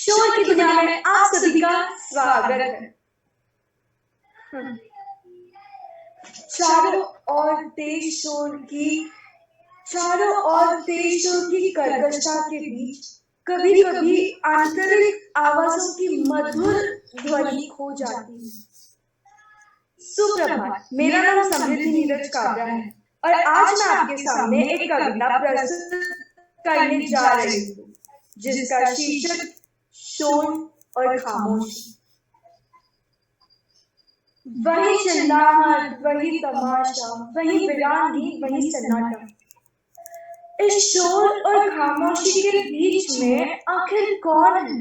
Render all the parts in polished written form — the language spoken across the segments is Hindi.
शोर की दुनिया में आप सभी का स्वागत है। चारों ओर तेज शोर की कर्कशता के बीच कभी कभी आंतरिक आवाजों की मधुर ध्वनि खो जाती है। सुप्रभात, मेरा नाम समृद्धि नीरज काबरा है और आज मैं आपके सामने एक कविता प्रस्तुत करने जा रही हूँ जिसका शीर्षक शोर और खामोशी। वही चिल्लाहट, वही तमाशा, वही वीरानगी, वही सन्नाटा। इस शोर और खामोशी के बीच में आखिर कौन है?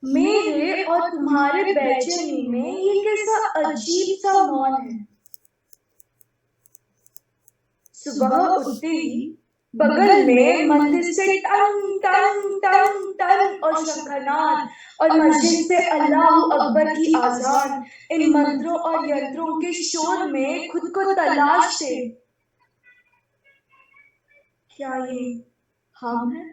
मेरे और तुम्हारे बेचैनी में ये कैसा अजीब सा मौन है। सुबह उठते ही बगल में मंदिर से टन टन टन टन और शंखनाद और मस्जिद से अल्लाहू अकबर की आजान, इन मंत्रों और यंत्रों के शोर में खुद को तलाशते। क्या ये हम हैं?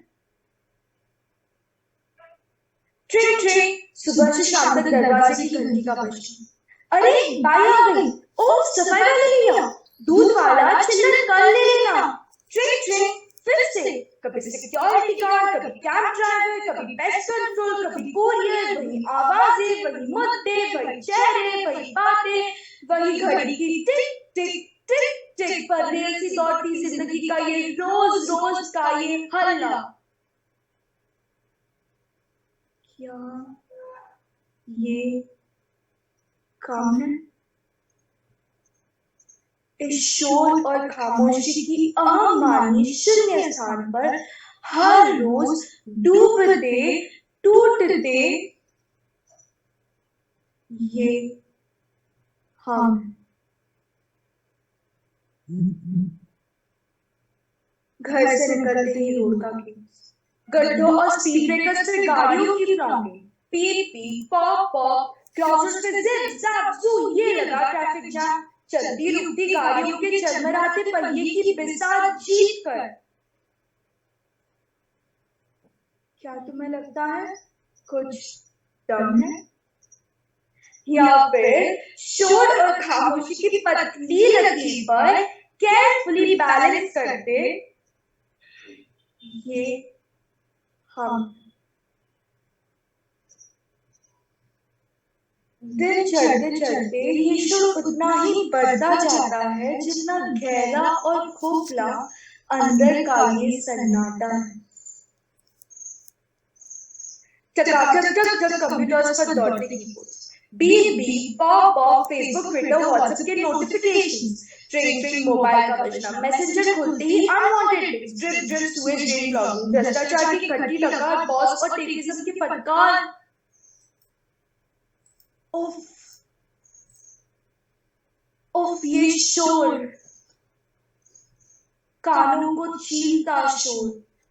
ट्रिंग ट्रिंग, सुबह से शाम तक दरवाजे की घंटी का बजना। अरे बाई आ गई। ओ सफाई वाले भैया, दूध वाला चिल्लर कर ले लेना। ट्रिंग ट्रिंग, फिर से कभी सिक्योरिटी गार्ड, कभी कैब ड्राइवर, कभी पेस्ट कंट्रोल, कभी कुरियर। वही आवाजें, वही मुद्दे, वही चेहरे, वही बातें, वही घड़ी की टिक टिक टिक टिक पर रेल सी दौड़ती जिंदगी का ये रोज रोज का ये हल्ला। क्या ये कम है? इस शोर और खामोशी की अहम शून्य स्थान पर हर रोज डूबते टूटते ये हम। घर से निकलते ही रोड का केस, गड्ढों और स्पीड ब्रेकर्स पे गाड़ियों की फ्रॉकें, पीप पीप पॉप पॉप, क्रॉसर्स पे जिप जैप जू, ये लगा ट्रैफिक जाम, चलती रुकती गाड़ियों के चरमराते पहिए की बिसात जीत कर। क्या तुम्हें लगता है कुछ दम है? या फिर शोर और खामोशी की पतली लकीर पर केयरफुली बैलेंस करते ये हम। दिन चढ़ते चढ़ते ये शोर उतना ही बढ़ता जाता है जितना गहरा और खोखला अंदर का ये सन्नाटा है। चकाचक चक चक कंप्यूटर्स पर दौड़ते keyboards, beep beep pop pop, Facebook Twitter WhatsApp के नोटिफिकेशंस, ट्रिंग ट्रिंग मोबाइल का बजना, मैसेंजर खुलते ही unwanted pics, drip drip sewage drain blogging, भ्रष्टाचार की खट्टी लकार, बॉस और टेररिज्म की फटकार। उफ उफ, ये शोर, कानों को छीलता शोर,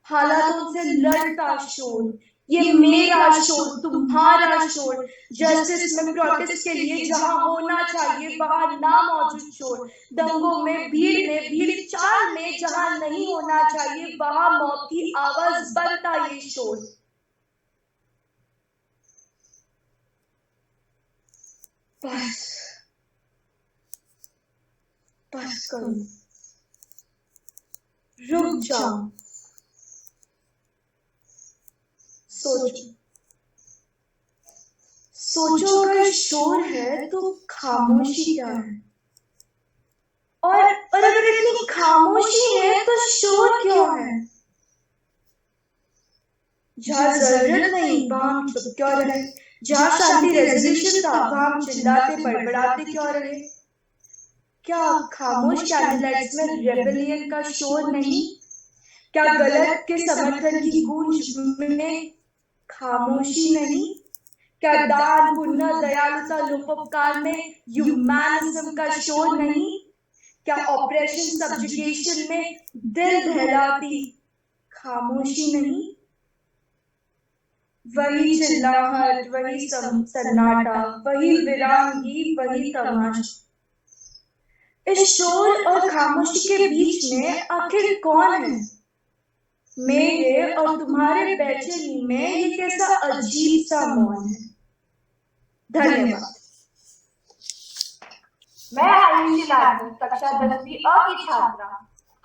हालातों से लड़ता शोर, ये मेरा शोर, तुम्हारा शोर, जस्टिस में प्रोटेस्ट के लिए जहां होना चाहिए वहां ना मौजूद शोर, दंगों में भीड़ चाल में जहां नहीं होना चाहिए वहां मौत की आवाज बनता ये शोर। बस बस करो, रुक जाओ, सोचो सोचो, अगर शोर है तो खामोशी क्या है? और अगर इतनी खामोशी है तो शोर क्यों है? जहाँ जरूरत नहीं वहां हम चुप क्यों रहे? जहाँ शांति रेजोल्यूशन था वहां हम चिल्लाते बड़बड़ाते क्यों रहे? क्या खामोश कैंडललाइट्स में रेबेलियन का शोर नहीं? क्या गलत के समर्थन की गूंज में खामोशी नहीं? क्या दान पुण्य दयालुता लोकोपकार में ह्यूमैनिज्म का शोर नहीं? क्या ऑपरेशन सब्जुगेशन में दिल दहलाती खामोशी नहीं? वही चिल्लाहट, वही सन्नाटा, वही वीरानगी, वही तमाशा। इस शोर और खामोशी के बीच में आखिर कौन है? मेरे और तुम्हारे बेचैनी में ये कैसा अजीब सा मौन है। धन्यवाद। मैं आयुषी लाडनी, कक्षा 10वीं अ की छात्रा,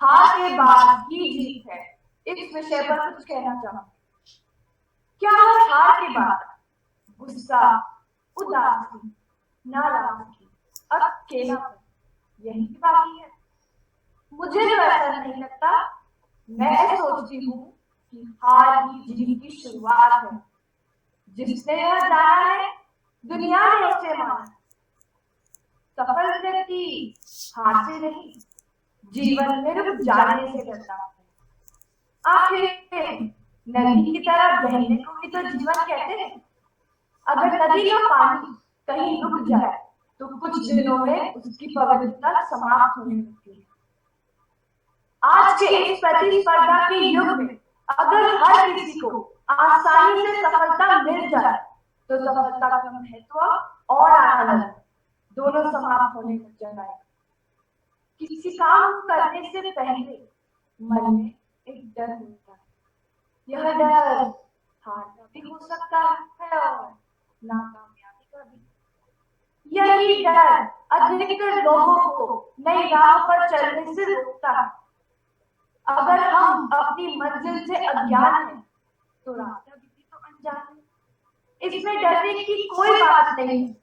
हार के बाद ही जीत है इस विषय पर कुछ कहना चाहूंगी। क्या हर हार के बाद गुस्सा, उदासी, नाराजगी, अकेलापन यही बाकी है? मुझे तो ऐसा नहीं लगता। मैं सोचती हूँ कि हार ही जीत की शुरुआत है। जिसने यह जाना है, दुनिया ने उसे माना। सफल व्यक्ति हार से नहीं, जीवन में रुक जाने से डरता है। आखिर नदी की तरह बहने को ही तो जीवन कहते हैं। अगर नदी का पानी कहीं रुक जाए तो कुछ दिनों में उसकी पवित्रता समाप्त होने लगती है। आज के इस प्रतिस्पर्धा के युग में अगर हर किसी को आसानी से सफलता मिल जाए तो सफलता का महत्व और आनंद दोनों समाप्त होने लग जाएगा। किसी काम करने से पहले मन में एक डर होता है। यह डर हार का भी हो सकता है और नाकामयाबी का भी। यही डर अधिकतर लोगों को नई राह पर चलने से रोकता है। अगर हम अपनी मंजिल से अज्ञान हैं तो रास्ता भी तो अनजान है। इसमें डरने की कोई बात नहीं है,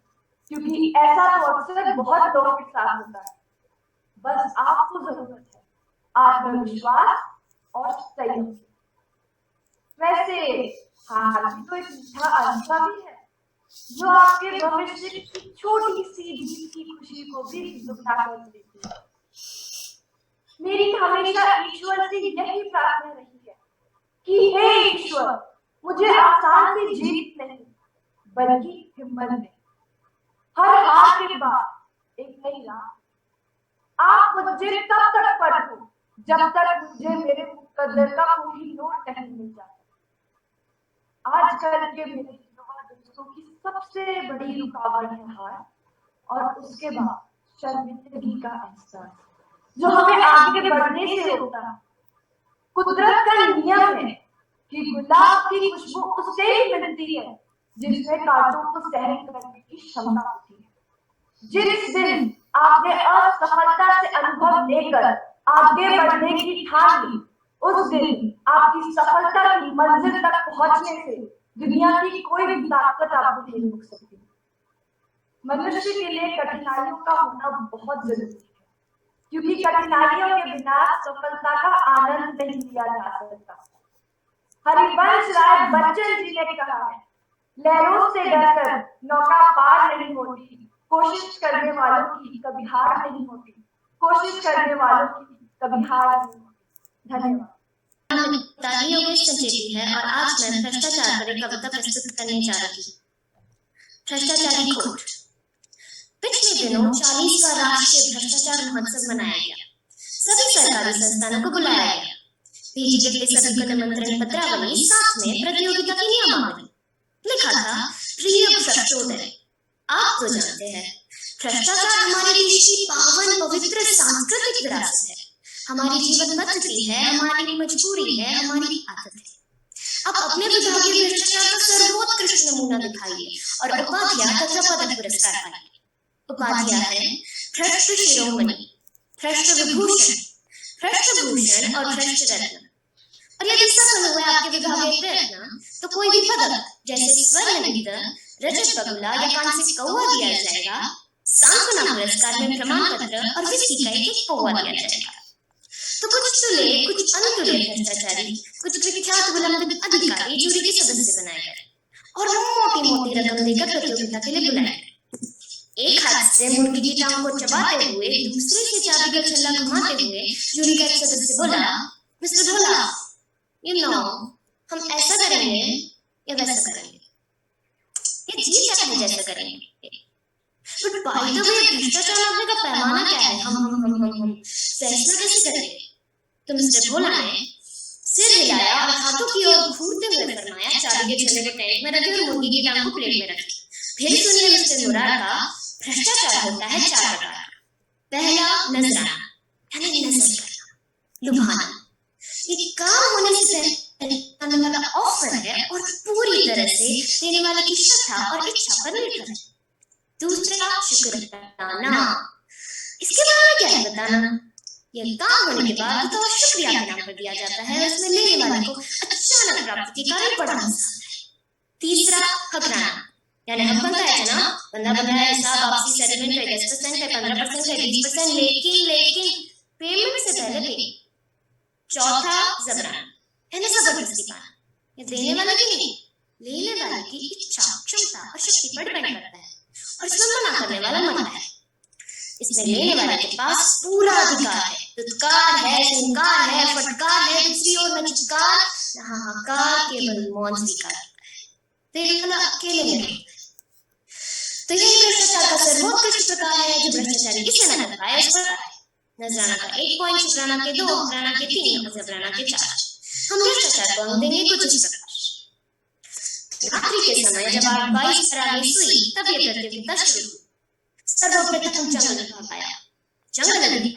क्योंकि ऐसा तो अक्सर बहुत लोगों के साथ होता है। बस आपको जरूरत है आत्मविश्वास और संयम। वैसे हार भी तो एक मीठा अनुभव ही है, जो आपके भविष्य की छोटी सी जीत की खुशी को भी दुगना कर देती है। मेरी हमेशा ईश्वर से यही प्रार्थना रही है कि हे ईश्वर, मुझे आसान से जीत नहीं बल्कि हिम्मत दे। हर हार के बाद एक नई राह। आप मुझे तब तक पढ़ो जब तक मुझे मेरे मुकद्दर का कोई नोट नहीं मिल जाता। आजकल के मेरे युवा दोस्तों की सबसे बड़ी रुकावट है हार, और उसके बाद शर्मिंदगी का एहसास, जो हमें आगे बढ़ने से रोकता है। कुदरत का नियम है कि गुलाब की खुशबू उससे ही मिलती है जिसमें कांटों को सहन करने की क्षमता होती है। जिस दिन आपने असफलता से अनुभव लेकर आगे बढ़ने की ठान ली, उस दिन आपकी सफलता की मंजिल तक पहुंचने से दुनिया की कोई भी ताकत आपको नहीं रोक सकती। मनुष्य के लिए कठिनाइयों का होना बहुत जरूरी है, क्योंकि कठिनाइयों के बिना सफलता का आनंद नहीं लिया जा सकता। हरिवंश राय बच्चन जी ने कहा है, लहरों से डरकर नौका पार नहीं होती, कोशिश करने वालों की कभी हार नहीं होती, कोशिश करने वालों की कभी हार नहीं होती। धन्यवाद। ताली योगेश संचेती है और आज मैं भ्रष्टाचार पर एक कविता प्रस्तुत करने जा रही हूँ। भ्रष्टाचारी खोट। पिछले दिनों 40वां राष्ट्रीय भ्रष्टाचार महोत्सव मनाया गया। सभी सरकारी संस्थानों को बुलाया गया। भेजे गए सभी को निमंत्रण पत्रावली, साथ में प्रतियोगिता की नियमावली। लिखा था, प्रिय भ्रष्टोदय, आप तो जानते हैं भ्रष्टाचार हमारे देश की पावन पवित्र सांस्कृतिक विरासत है, हमारी जीवन पद्धति है, हमारी मजबूरी है, हमारी आदत है। अब अपने विभागीय भ्रष्टाचार का सर्वोत्कृष्ट नमूना दिखाइए और उपाधियां तथा पदक पुरस्कार पाइए। उपाधियां हैं भ्रष्ट शिरोमणि, भ्रष्ट विभूषण, भ्रष्ट भूषण और भ्रष्ट रत्न। और यदि सफल हुए आपके विभागीय प्रयत्न तो कोई भी पदक जैसे स्वर्ण गीता, रजत बगुला या कांस्य कौवा दिया जाएगा। सांत्वना पुरस्कार में प्रमाण पत्र और विस्की का एक पौवा दिया जाएगा। तो कुछ तुले, कुछ अनुतुले भ्रष्टाचारी, कुछ विख्यात विलंबित अधिकारी जूरी के सदस्य बनाए गए और मोटी मोटी रकम देकर प्रतियोगिता के लिए बुलाए गए। एक हाथ से मुर्गी की टांग को चबाते हुए, दूसरे से चाबी का छल्ला घुमाते हुए जूरी का एक सदस्य बोला, मिस्टर भोला, हम ऐसा करेंगे या वैसा करेंगे, ये जी चाहे जैसा करेंगे। बट बाय द वे, भ्रष्टाचार नापने का पैमाना क्या है? हम फैसला कैसे करेंगे? तो मिस्टर भोला ने सिर हिलाया और हाथों की ओर घूरते हुए फरमाया, चाबी के छल्ले को टेंट में रखे और मुर्गी की टांग को प्लेट में रखे। फिर सुनिए मिस्टर मुरार का, भ्रष्टाचार होता है 4 प्रकार का। पहला, नजराना, यानी नजर करना, लुभाना। ये काम होने से पहले आने वाला ऑफर है और पूरी तरह से देने वाले की श्रद्धा और इच्छा पर निर्भर है। दूसरा, शुक्राना। इसके बारे में क्या है बताना? यह काम होने के बाद तो शुक्रिया के नाम पर दिया जाता है, उसमें लेने वाले को अचानक प्राप्ति के कारण बड़ा मजा आता है। तीसरा, हकराना, यानी हक बनता है ना, बंदा बनाया हिसाब आपसी सेटलमेंट का 10% है, 15% है, 20%, लेकिन पेमेंट से पहले पे। चौथा, जबराना, यानी जबरदस्ती पाना। ये देने वाले की नहीं, लेने वाले की इच्छा, क्षमता और शक्ति पर डिपेंड करता है और इसमें मना करने वाला मना है। इसमें लेने वाले के पास पूरा अधिकार है, दुत्कार है, हुंकार है, फटकार है, दूसरी ओर न चित्कार न हाहाकार, केवल मौन स्वीकार करता है। देने वाला अकेले में रहता है। तो यही भ्रष्टाचार का सर्वोत्कृष्ट प्रकार है जो भ्रष्टाचारी किसे न कर पाए उस प्रकार है। नजराना का 1 पॉइंट, शुक्राना के 2, हकराना के 3 और जबराना के 4। हम भ्रष्टाचार को अंक देंगे कुछ इस प्रकार। रात्रि के समय जब 22 रानी सुई तब ये प्रतियोगिता शुरू हुई। सर्वप्रथम जंगल निभा पाया। जंगल नदी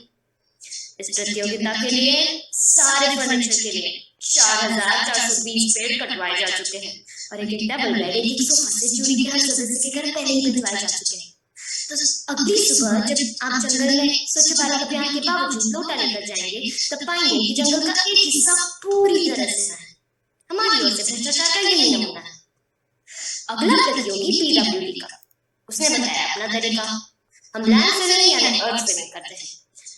इस प्रतियोगिता के लिए सारे फर्नीचर के लिए 4420 पेड़ कटवाए जा चुके हैं और एक डबल बेड, एक सोफा से जुड़ी के हर सदस्य के घर पहले ही भिजवाए जा चुके हैं। तो अगली सुबह जब आप जंगल में स्वच्छ भारत अभियान के बावजूद लोटा लेकर जाएंगे तब पाएंगे कि जंगल का एक हिस्सा पूरी तरह से है। हमारी ओर से भ्रष्टाचार का यही नमूना है। अगला प्रतियोगी पीडब्ल्यूडी का, उसने बताया अपना तरीका। हम लैंड फिलिंग यानी अर्थ फिलिंग करते हैं,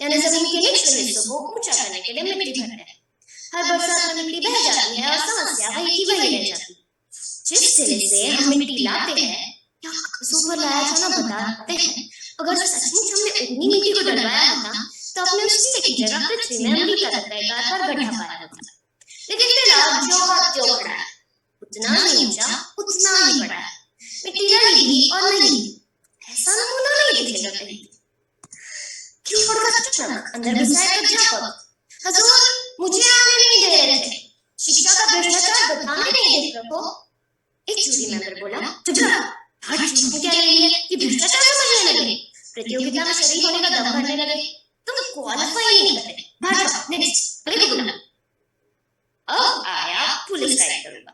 यानी जमीन के निचले हिस्सों को ऊंचा करने के लिए मिट्टी भरते हैं। हर बरसात में मिट्टी बह जाती है और समस्या वही की वही रह जाती है। जिस सिरे से हम मिट्टी लाते हैं या ऊपर लाया जाना बताते हैं, अगर सचमुच हमने उतनी मिट्टी को डलवाया होता तो अपने उस सिरे की जगह पृथ्वी में अमेरिका तक का गड्ढा पाया होता। लेकिन फिलहाल जो हाथ जो खड़ा है उतना ही ऊंचा उतना ही बड़ा है। मिट्टी डली भी और नहीं, ऐसा नमूना नहीं दिखेगा कहीं। कीबोर्ड का चमक, अंदर घुसाए अध्यापक, हजूर मुझे आने नहीं दे रहे थे, शिक्षा का भ्रष्टाचार बताने नहीं दे रहे हो। एक जूरी मेंबर बोला, चुप रहो, हर चीज को क्या ले लिए कि भ्रष्टाचार समझने लगे, प्रतियोगिता में शरीक होने का दम भरने लगे, तुम क्वालिफाई नहीं करते, भाग जाओ, नेक्स्ट, अगले को बुला। अब आया पुलिस का एक करूंगा,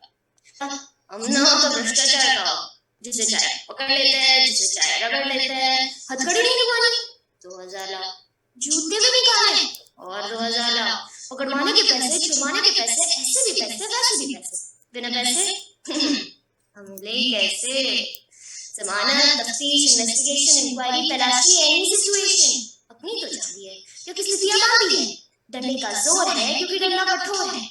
हमने तो भ्रष्टाचार का जिसे चाहे पकड़ लेते हैं, जिसे चाहे रगड़ लेते हैं, हथकड़ी नहीं निभानी 2000 लाओ, जूते भी निकाले और 2000 लाओ, पकड़वाने के पैसे, छुड़वाने के पैसे, ऐसे भी पैसे वैसे भी पैसे, बिना पैसे हमले कैसे? जमानत, तफ्तीश, इन्वेस्टिगेशन, इंक्वायरी, तलाशी, एनी सिचुएशन अपनी तो चलती है क्योंकि स्थितियां बांधी है, डंडे का जोर है क्योंकि डंडा कठोर है।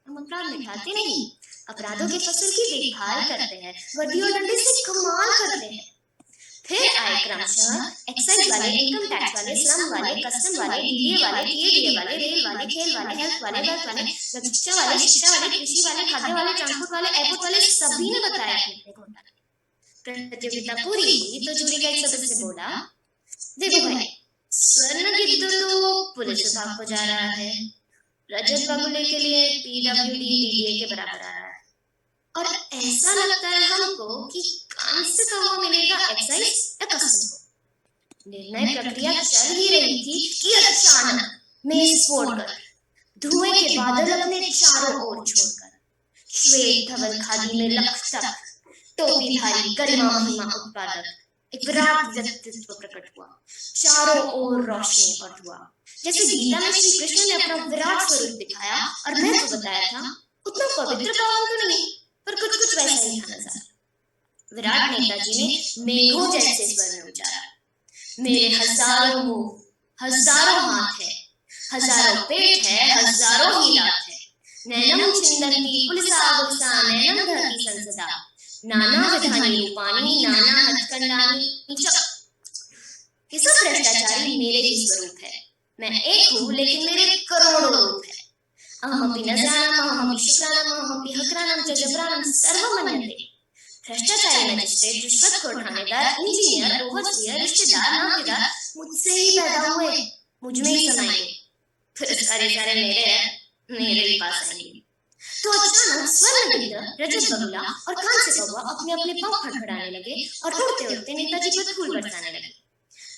हम अपराध मिटाते नहीं, अपराधों के फसल की देखभाल करते हैं, वर्दी और डंडे से कमाल करते हैं। फिर आए क्रमशः एक्साइज वाले, इनकम टैक्स वाले, श्रम वाले, कस्टम वाले, डीडीए वाले, टीएडीए वाले, रेल वाले, खेल वाले, हेल्थ वाले, वेल्थ वाले, रक्षा वाले, शिक्षा वाले, कृषि वाले, खाद्य वाले, ट्रांसपोर्ट वाले, एयरपोर्ट वाले, सभी ने बताया अपने घोटाले। प्रतियोगिता पूरी हुई तो जूरी का एक सदस्य बोला, देखो भाई, स्वर्ण गिद्ध तो पुलिस विभाग को जा रहा है, रजत बगुले के लिए पीडब्ल्यूडी डीडीए के बराबर आ रहा है और ऐसा लगता है हमको कि कान से कहाँ मिलेगा एक्साइज या कस्टम को। निर्णय प्रक्रिया चल ही रही थी कि अचानक मेज फोड़कर धुएं के बादल अपने चारों ओर छोड़कर श्वेत धवल खादी में लखतक टोपीधारी गरिमा महिमा उत्पादक एक विराट व्यक्तित्व प्रकट हुआ। चारों ओर रोशनी और धुआं, जैसे गीता में श्री कृष्ण ने अपना विराट स्वरूप दिखाया और महत्व बताया था, उतना पवित्र पावन तो नहीं पर कुछ कुछ वैसा ही था नजारा। विराट नेताजी ने मेघों जैसे स्वर में उचारा, मेरे हजारों मुंह, हजारों हाथ है, हजारों पेट है, हजारों ही लात है, नैनम छिंदन्ति पुलिसा गुस्सा नैनम धरती संसदा, नाना विधानी रूपानी, नाना हथकंडानी चक। ये सब भ्रष्टाचारी मेरे ही स्वरूप है। मैं एक हूँ लेकिन मेरे करोड़ों रूप है। अहमपि नजरानम, अहमपि शुक्रानम, अहमपि हकरानम च जबरानम सर्वमन्यते। भ्रष्टाचारी मजिस्ट्रेट, रिश्वतखोर ठाणेदार, इंजीनियर, ओवरसियर, रिश्तेदार, नातेदार मुझसे ही पैदा हुए, मुझ में ही समाएंगे। फिर सारे मेरे हैं, मेरे ही पास आएंगे। तो अचानक स्वर्ण गिद्ध, रजत बगुला और कान से कौवा अपने अपने पंख फड़फड़ाने लगे और उड़ते उड़ते नेताजी पर फूल बरसाने लगे।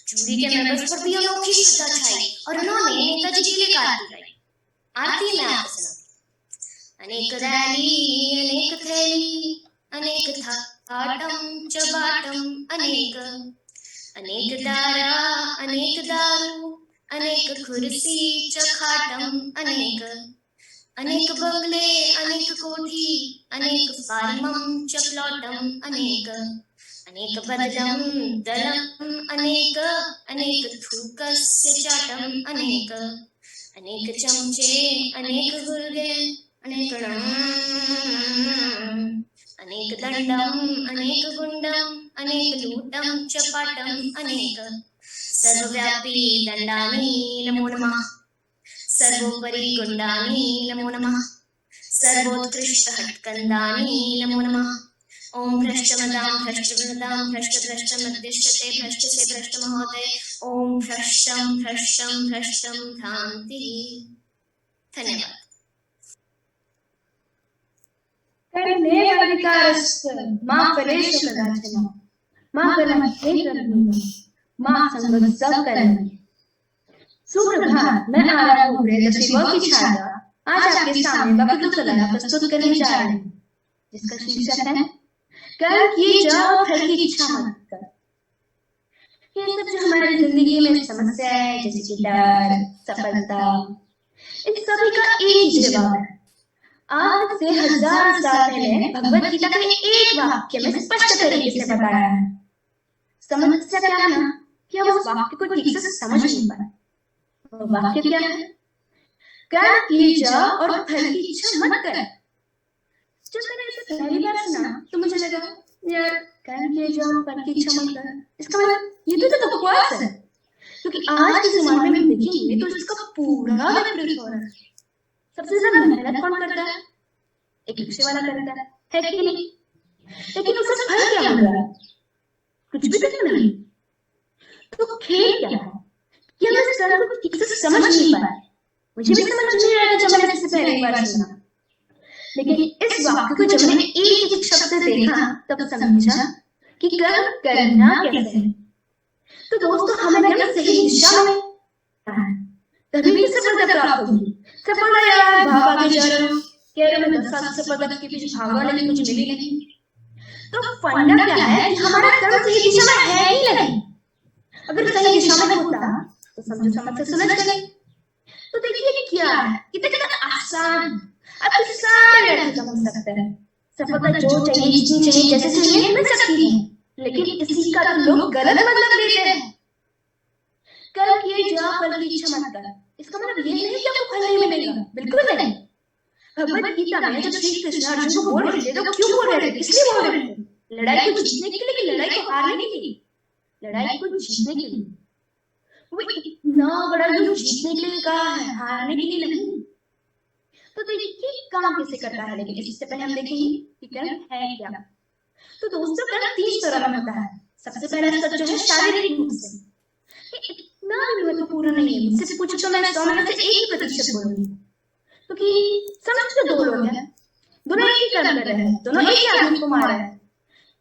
जूरी के मेंबर्स पर भी अनोखी श्रद्धा छाई और उन्होंने नेताजी के लिए कारती गाई। आरती में आपको सुना। अनेक रैली अनेक थैली अनेक थाटम चबाटम अनेक अनेक दारा अनेक दारू अनेक खुर्सी चखाटम अनेक अनेक बंगले अनेक कोठी अनेक फार्मम चपलॉटम अनेक अनेक बदलम दलम अनेक अनेक थूकस्य चाटम अनेक अनेक चमचे अनेक गुर्गे अनेक अनेक दंडम अनेक गुंडम अनेक लूटम चपाटम अनेक सर्वव्यापी दंडानी नमो नमः सर्वोपरि गुंडानी नमो नमः सर्वोत्कृष्ट हटकंदानी नमो नमः ओम भ्रष्टमदाम भ्रष्टवृदाम भ्रष्ट मध्यस्थते भ्रष्ट से भ्रष्ट महोदय ओम भ्रष्टम भ्रष्टम भ्रष्टम भ्रांति। धन्यवाद। कर्मेऽधिकारस्य मा फलेषु कदाचन मा फलमहेतुर्भूः मा संगः कर्म। सुप्रभात, मैं आ रहा हूँ प्रियदर्शी व की छात्रा आज आपके सामने वक्तृत्व प्रस्तुत करने जा रही हूँ जिसका शीर्षक है कर्म किए जाओ फल की इच्छा मत कर। ये सब जो हमारी जिंदगी में समस्या है जैसे कि डर, सफलता, इन सभी का एक ही जवाब है। आज से 1000 साल पहले भगवत गीता के एक वाक्य में स्पष्ट तरीके से बताया है। समस्या क्या है ना कि हम उस वाक्य को ठीक से समझ नहीं पाए। वो वाक्य क्या है? कर्म किए जाओ और फल की इच्छा मत कर। जब मैंने इसे पहली बार सुना तो मुझे लगा यार कर्म किए जाओ फल की इच्छा मत कर, इसका मतलब ये तो बकवास है। क्योंकि आज के जमाने में हम देखेंगे तो इसका पूरा विपरीत हो रहा है। सबसे ज्यादा मेहनत कौन करता है? एक रिक्शे वाला करता है कि नहीं? लेकिन उससे फल क्या मिल रहा है? कुछ भी तो नहीं। तो खेल क्या है कि हम इस कर्म को ठीक से समझ नहीं पाए। मुझे भी समझ नहीं आया जब मैंने इससे पहली बार सुना, लेकिन इस वाक्य को जब मैंने एक एक शब्द से देखा तब समझा कि कर्म करना कैसे है। तो दोस्तों हमें कर्म सही दिशा में तभी भी सफलता प्राप्त होगी। सफलता यार भाग आगे जा रहा हूँ, कह रहे मैं 10 साल से सफलता के पीछे भागा लेकिन मुझे मिली नहीं। तो फंडा क्या है कि हमारा कर्म सही दिशा में है ही नहीं। अगर सही दिशा में होता तो समझो समझ से सुलझ गए। तो देखिए क्या है, कितना आसान, अब सारे रास्ते हो सकते हैं। सफलता जो चाहिए जितनी चाहिए जैसे चाहिए मिल सकती है, लेकिन इसी का तो लोग गलत मतलब लेते हैं। कर्म किए जाओ फल की इच्छा मत कर, इसका मतलब ये नहीं कि आपको फल नहीं मिलेगा, बिल्कुल नहीं। भगवत गीता में जब श्री कृष्ण अर्जुन को बोल रहे थे तो क्यों बोल रहे थे, किसलिए बोल रहे थे? लड़ाई को जीतने के लिए कि लड़ाई को हारने के लिए? लड़ाई को जीतने के लिए। वो इतना बड़ा युद्ध जीतने के लिए कहा है, हारने के लिए नहीं। तो देखिए काम कैसे करता है, लेकिन इससे पहले हम देखेंगे कि कर्म है क्या। तो दोस्तों कर्म 3 तरह में होता है। सबसे पहला स्तर जो है शारीरिक रूप से, इतना भी महत्वपूर्ण नहीं है। मुझसे पूछो तो मैं 100 में से 1% बोलूंगी, क्योंकि समझ तो 2 लोग हैं, दोनों एक ही कर्म कर रहे हैं, दोनों एक ही आदमी को मारा है।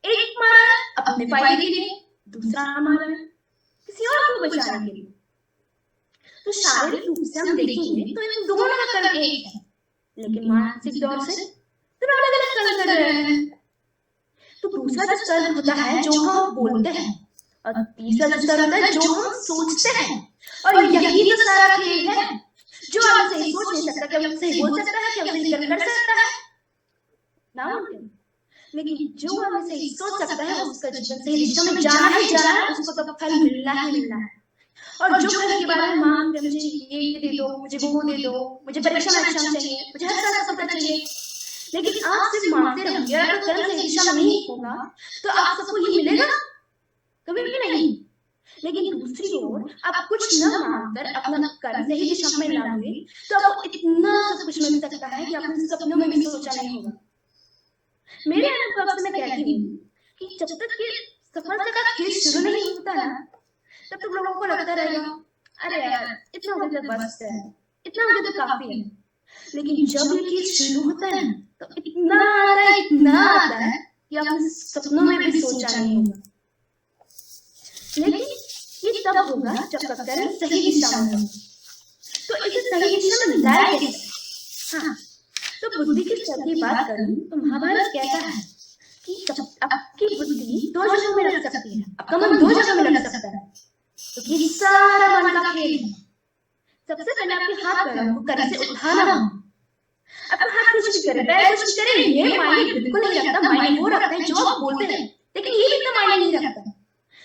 एक मारा अपने फायदे के लिए, दूसरा मारा है किसी और को बचाने के लिए। तो शारीरिक रूप से हम देखेंगे तो इन दोनों का कर्म एक है, लेकिन मानसिक तौर से दोनों अलग अलग कर्म कर रहे हैं। तो दूसरा स्तर होता है जो हम बोलते हैं, और तीसरा स्तर होता है जो हम सोचते हैं। और यही तो सारा खेल है। जो आप सही सोच नहीं सकता, क्या सही बोल सकता है, क्या सही कर्म कर सकता है? नामुमकिन। लेकिन जो हमें सही सोच सकता है उसका जीवन सही दिशा में जाना ही जाना है, उसको तो फल मिलना ही मिलना है। और जो फल के बारे में मांग रहे मुझे ये दे दो, मुझे वो दे दो, मुझे परीक्षा में अच्छा चाहिए, मुझे हर साल सफलता चाहिए, लेकिन आप सिर्फ मांगते रहोगे, अगर कर्म सही दिशा में नहीं होगा तो आप सबको ये मिलेगा कभी भी नहीं। लेकिन दूसरी ओर आप कुछ न मांगकर अपना कर्म सही दिशा में लाओगे तो आपको इतना सब कुछ मिल सकता है कि आपने सपनों में भी सोचा नहीं होगा। मेरे अनुभव से मैं कहती हूँ कि जब तक ये सफलता का खेल शुरू नहीं होता ना, तब तक लोगों को लगता रहेगा अरे यार इतना हो गया तो बस है, इतना हो गया तो काफी है। लेकिन जब ये खेल शुरू होता है तो इतना आता है कि आपने सपनों में भी सोचा नहीं होगा। लेकिन ये तब होगा जब कर्म सही दिशा में हो। तो इसे सही दिशा में लाया कैसे? हाँ, तो बुद्धि की स्तर की बात करूं तो महाभारत कहता है कि आपकी बुद्धि दो जगहों में लग सकती है, आपका मन दो जगह में लग सकता है, तो ये सारा मन का खेल है। सबसे पहले आपके हाथ पैरों को कंधे से उठाना हो। आपका हाथ कुछ भी करे, पैर कुछ भी करे, ये मायने बिल्कुल नहीं रखता। मायने वो रखता है जो आप बोलते हैं, लेकिन ये भी इतना मायने नहीं रखता,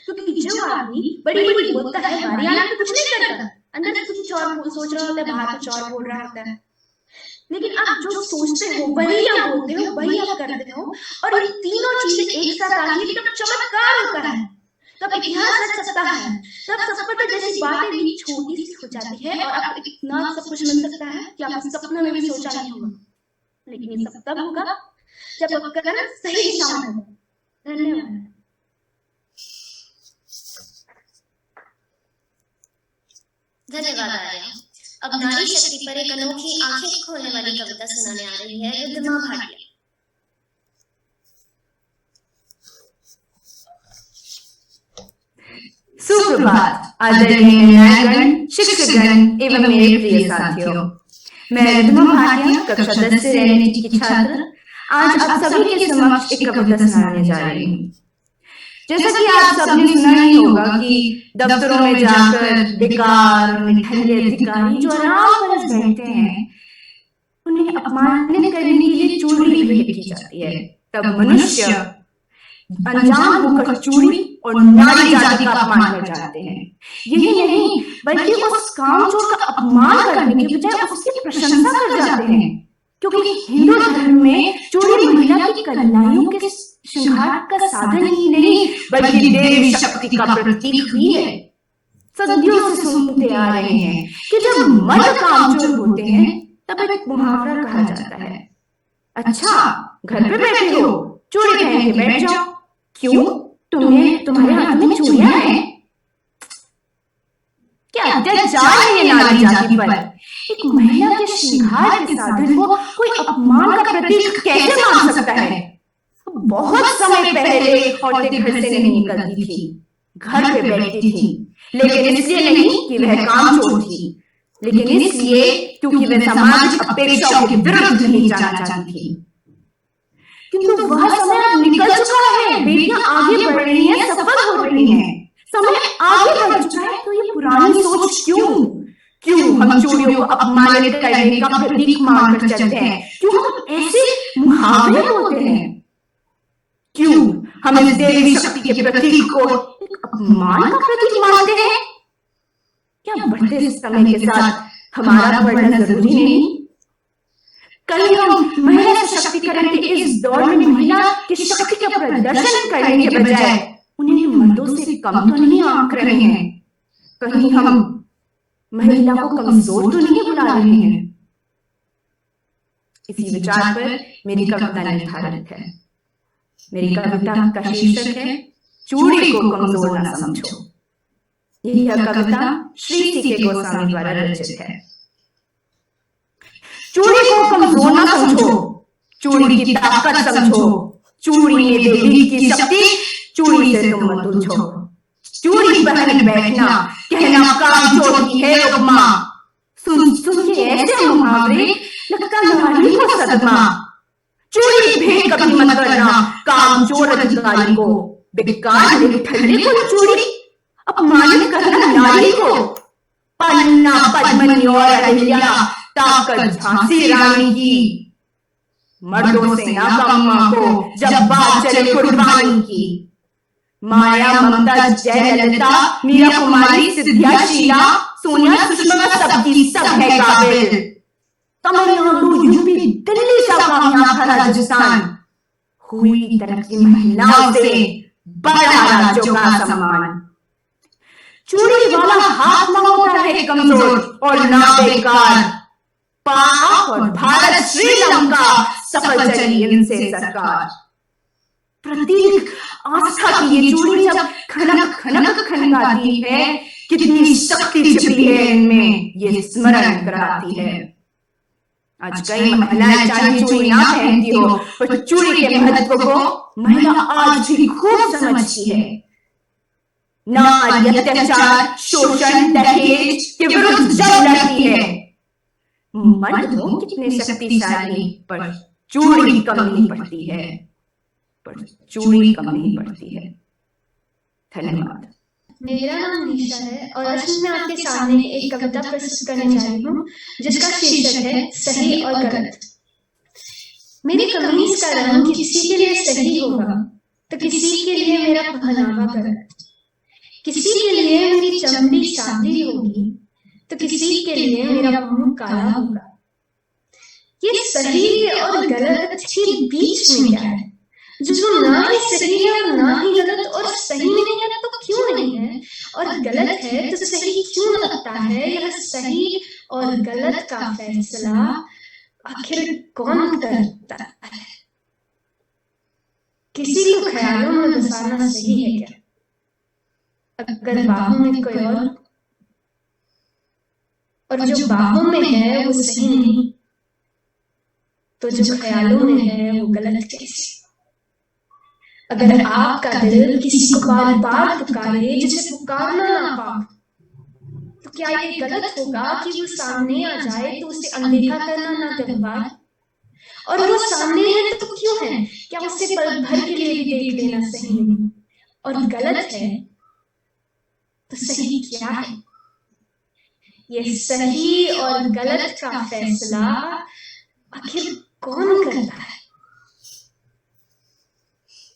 क्योंकि जो आदमी बड़ी बड़ी बोलता है बाहरी आने में कुछ नहीं करता, अंदर से कुछ और सोच रहा होता है, बाहर कुछ और बोल रहा होता है। लेकिन आप जो सोचते हो वही आप बोलते हो, वही आप करते हो, और ये तीनों चीजें एक साथ आती है तब चमत्कार होता है, तब इतिहास रच सकता है, तब सफलता जैसी बातें भी छोटी सी हो जाती है और आपको इतना सब कुछ मिल सकता है कि आपने सपने में भी सोचा नहीं होगा। लेकिन ये सब तब होगा जब आपका कर्म सही दिशा में होगा। धन्यवाद। धन्यवाद आर्या। अब नारी शक्ति पर एक अनोखी आंखें खोलने वाली कविता सुनाने आ रही है रिद्धिमा भाटिया। सुप्रभात आदरणीय न्यायगण, शिक्षकगण एवं मेरे प्रिय साथियों। मैं रिद्धिमा भाटिया, कक्षा 10 से राजनीति की छात्र, आज आप सभी के समक्ष एक कविता सुनाने जा रही हूँ। जैसा कि आप सबने सुना ही होगा कि दफ्तरों में जाकर बेकार और निठल्ले अधिकारी जो आराम पर बैठते हैं, उन्हें अपमानित करने के लिए चूड़ी भेंट की जाती है। तब मनुष्य अनजान होकर चूड़ी और नारी जाति का अपमान कर जाते हैं। यही नहीं, बल्कि उस कामचोर का अपमान करने के बजाय उसकी प्रशंसा कर जाते हैं, क्योंकि हिंदू धर्म में चूड़ी महिला की कलाइयों के श्रृंगार का साधन ही नहीं बल्कि देवी शक्ति का प्रतीक भी है। सदियों से सुनते आ रहे हैं कि जब मर्द कामचोर होते हैं तब एक मुहावरा कहा जाता है, अच्छा घर पे बैठे हो, चूड़ी पहन के बैठ जाओ। क्यों? तुम्हारे हाथ में चूड़ियां हैं? क्या अत्याचार है ये नारी जाति पर? एक महिला के श्रृंगार के साधन को कोई अपमान का प्रतीक कैसे मान सकता है? बहुत समय पहले औरतें घर से नहीं निकलती थी, घर पे बैठती थी, लेकिन इसलिए नहीं कि वह कामचोर थी, लेकिन इसलिए क्योंकि वह सामाजिक अपेक्षाओं के विरुद्ध नहीं जाना चाहती थी। किंतु वह समय अब निकल चुका है, बेटियां आगे बढ़ रही हैं, सफल हो रही हैं, समय आगे बढ़ चुका है, तो ये पुरानी सोच क्यों हम चूड़ियों को अपमानित करने का प्रतीक मानकर चलते हैं? क्यों हम ऐसे मुहावरे बोलते हैं? क्यों हम इस देवी शक्ति के प्रतीक को अपमान का प्रतीक मानते हैं? क्या बढ़ते समय के साथ हमारा बढ़ना जरूरी नहीं? कल हम महिला सशक्तिकरण के इस दौर में महिला की शक्ति का प्रदर्शन करने के बजाय उन्हें मर्दों से कम तो नहीं आंक रहे हैं? कहीं हम महिला को कमजोर तो नहीं बुला रहे हैं? इसी विचार पर मेरी कविता निर्धारित है। मेरी कविता का शीर्षक है चूड़ी को कमजोर न समझो। यह कविता श्री सी.के. गोस्वामी द्वारा रचित है। चूड़ी को कमजोर न समझो, चूड़ी की ताकत समझो, चूड़ी में देवी की शक्ति, चूड़ी से तुम मत उलझो। चूड़ी पहन बैठना, कहना कामचोर की है उपमा। सुन के ऐसे मुहावरे लगता नारी को सदमा। चूड़ी भेंट कभी मत करना कामचोर अधिकारी को, बेकार निठल्ले को चूड़ी अपमानित करना नारी को। पन्ना पद्मनी और अहिल्या ताकत झांसी रानी की, मर्दों से ना कम को जब बात चले कुर्बानी की। माया ममता जयललिता मीरा कुमारी सिद्धिया शीला सोनिया सुषमा सबकी सब है काबिल। तमिलनाडु यूपी दिल्ली का कामयाब राजस्थान, हुई तरक्की महिलाओं से, बढ़ा राज्यों का सम्मान। चूड़ी वाला हाथ ना होता है कमजोर और ना बेकार। पाक और भारत श्रीलंका सफल चली इनसे सरकार। प्रतीक आस्था की ये चूड़ी जब खनक खनक खनकाती है, कितनी शक्ति छिपी है इनमें ये स्मरण कराती है। आज कई महिलाएं चाहे चूड़ी ना पहनती हो, पर चूड़ी के महत्व को महिला आज भी खूब समझती है। नारी अत्याचार, शोषण, दहेज के विरुद्ध जंग लड़ती है। मर्द हो कितने शक्तिशाली, पर चूड़ी कम नहीं पड़ती है, पर चूड़ी कम नहीं पड़ती है। धन्यवाद। मेरा नाम निशा है और आज मैं आपके सामने एक कविता प्रस्तुत करने जा रही हूँ जिसका शीर्षक है सही और गलत। मेरी कमीज का रंग किसी के लिए सही होगा तो किसी के लिए मेरा पहनावा गलत, किसी के लिए मेरी चमड़ी सादी होगी तो किसी के लिए मेरा मुंह काला होगा। ये सही और गलत के बीच में क्या है, जो ना ही सही है और ना ही गलत, और सही नहीं है तो क्यों नहीं है, और गलत है तो सही क्यों लगता है। यह सही और गलत का फैसला आखिर कौन करता है। किसी को ख्यालों में बसाना सही है क्या, अगर बाहों में कोई और जो बाहों में है वो सही नहीं, तो जो ख्यालों में है वो गलत कैसे। अगर आपका दिल किसी को बार बार पुकारे जिसे पुकारना ना पाओ, तो क्या ये गलत होगा कि वो सामने आ जाए तो उसे अनदेखा करना ना व्यवहार, और वो सामने है तो क्यों है, क्या उसे पल भर के लिए भी देख लेना सही नहीं, और गलत है तो सही क्या है। ये सही और गलत का फैसला आखिर कौन करता है।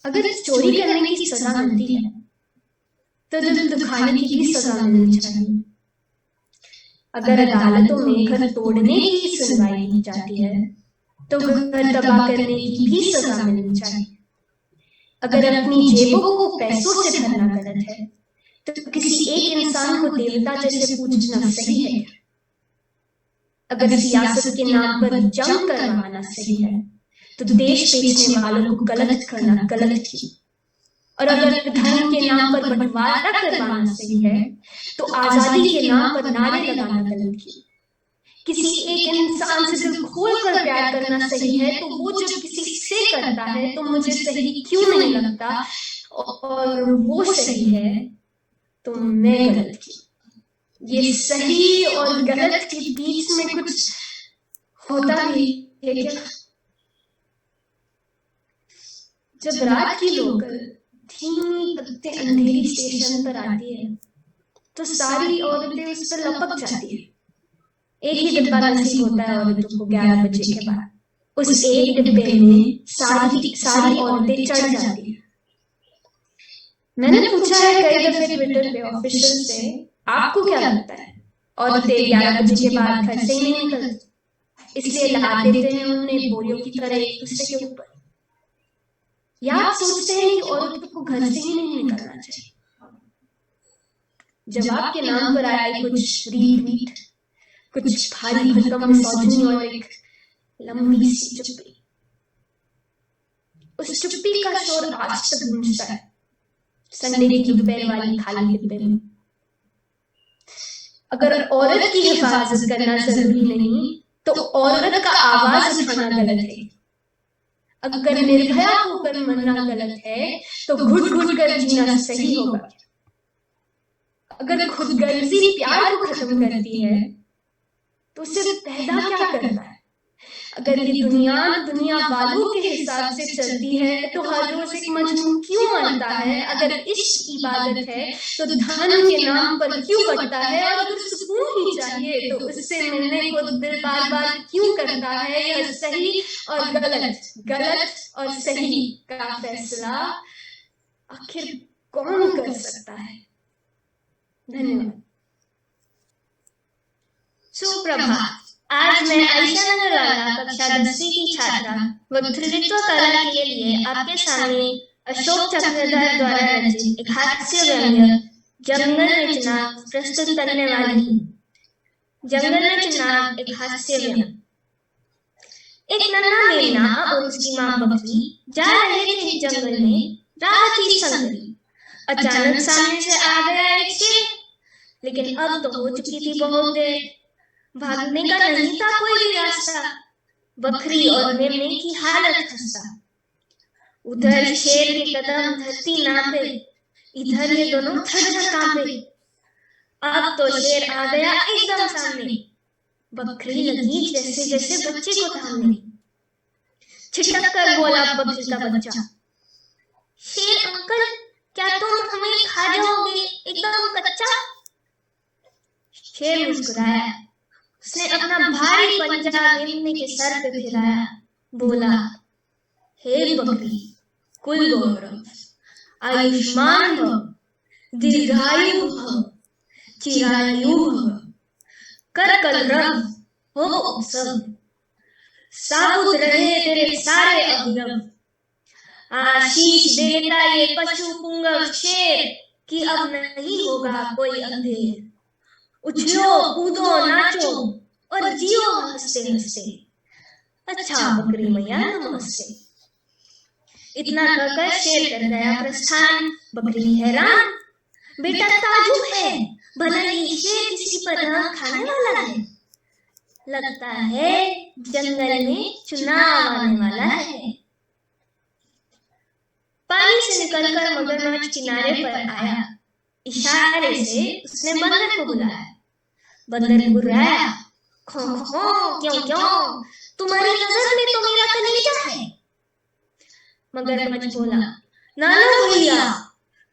अगर चोरी करने की सजा मिलती है तो दिल दुखाने की भी सजा मिलनी चाहिए। अगर अदालतों में घर तोड़ने की सुनवाई की जाती है तो घर तबाह करने की भी सजा मिलनी चाहिए। अगर अपनी जेबों को पैसों से भरना गलत है तो किसी एक इंसान को देवता जैसे पूजना सही है। अगर सियासत के नाम पर जंग करवाना सही है तो देश बेचने वालों को गलत करना गलत ही, और अगर धर्म के नाम पर बंटवारा करवाना सही है तो आजादी के नाम पर नारे लगाना गलत ही। किसी एक इंसान से दिल खोलकर प्यार करना सही है तो वो जब किसी से करता है तो मुझे सही क्यों नहीं लगता, और वो सही है तो मैं गलत की। ये सही और गलत के बीच में कुछ होता भी है क्या। जब रात की लोकल धीमी पत्ते अंधेरी स्टेशन पर आती है तो सारी औरतें उस पर लपक जाती है। एक ही डिब्बा नसीब होता है औरतों को 11 बजे के बाद। उस एक डिब्बे में सारी औरतें चढ़ जाती है। मैंने पूछा है कई दफे ट्विटर पे ऑफिशियल से, आपको क्या लगता है औरतें 11 बजे के बाद घर से ही नहीं निकलती, इसलिए ला देते हैं उन्हें बोरियों की तरह एक दूसरे के ऊपर, या आप सोचते हैं कि औरतों को घर से ही नहीं निकलना चाहिए। जवाब के नाम पर आई कुछ रीट, कुछ भारी भरकम मिसोजिनी और एक लंबी सी चुप्पी। उस चुप्पी का शोर आज तक गूंजता है संडे की दोपहर वाली खाली डिब्बे में। अगर औरत की हिफाजत करना जरूरी नहीं तो औरत का आवाज उठाना गलत है। अगर निर्भया होकर मरना गलत है तो घुट घुट कर जीना सही होगा। अगर खुदगर्जी प्यार को खत्म करती है तो उसे पैदा क्या करता है। अगर ये दुनिया वालों के हिसाब से चलती है तो हर रोज एक मजनू क्यों मरता है। अगर इश्क इबादत है तो धन के नाम पर क्यों बढ़ता है, और अगर सुकून ही चाहिए तो उससे मिलने को दिल बार बार क्यों करता है। यह सही और गलत और सही का फैसला आखिर कौन कर सकता है। धन्यवाद। सुप्रभात। आज मैं आयशा नराला कक्षा 10वीं की छात्रा वक्तृत्व कला के लिए आपके सामने अशोक चक्रधर द्वारा रचित एक हास्य व्यंग्य जंगल में चुनाव प्रस्तुत करने वाली हूँ। जंगल में चुनाव एक हास्य व्यंग्य। एक नन्हा मेमना और उसकी माँ बकरी जा रहे थे जंगल में, राह थी संकरी। अचानक सामने से आ गया एक शेर, लेकिन अब तो हो चुकी थी बहुत देर। भागने का नहीं था कोई भी रास्ता, बकरी और मेमने की हालत खस्ता। उधर शेर के कदम धरती नापे, इधर ये दोनों थर-थर कांपे। अब तो शेर आ गया एकदम सामने। बकरी लगी जैसे जैसे बच्चे को थामने। छिटक कर बोला बकरी का बच्चा, शेर अंकल, क्या तुम हमें खा जाओगे एकदम कच्चा? शेर मुस्कुराया। उसने अपना भारी पंजा मेमने के सर पे फिराया। बोला, हे बकरी, कुल गौरव, आयुष्मान भव, दीर्घायु भव, चिरायु भव, कर कलरव हो सब, साबुत रहे तेरे सारे अवयव। आशीष देता ये पशु पुंगव शेर कि अब नहीं होगा कोई अंधेर। उछलो कूदो नाचो और जियो हंसते हंसते। अच्छा बकरी मैया नमस्ते। इतना कहकर शेर कर गया प्रस्थान। बकरी हैरान, बेटा ताजुब है, भला ये शेर किसी पर राम खाने वाला है? लगता है जंगल में चुनाव आने वाला है। पानी से निकलकर मगरमच्छ किनारे पर आया। इशारे से उसने बंदर को बुलाया। बंदर गुर्राया, खो खो, क्यों क्यों, तुम्हारी नजर में तो मेरा कलेजा है। मगरमच्छ बोला, नाना भैया,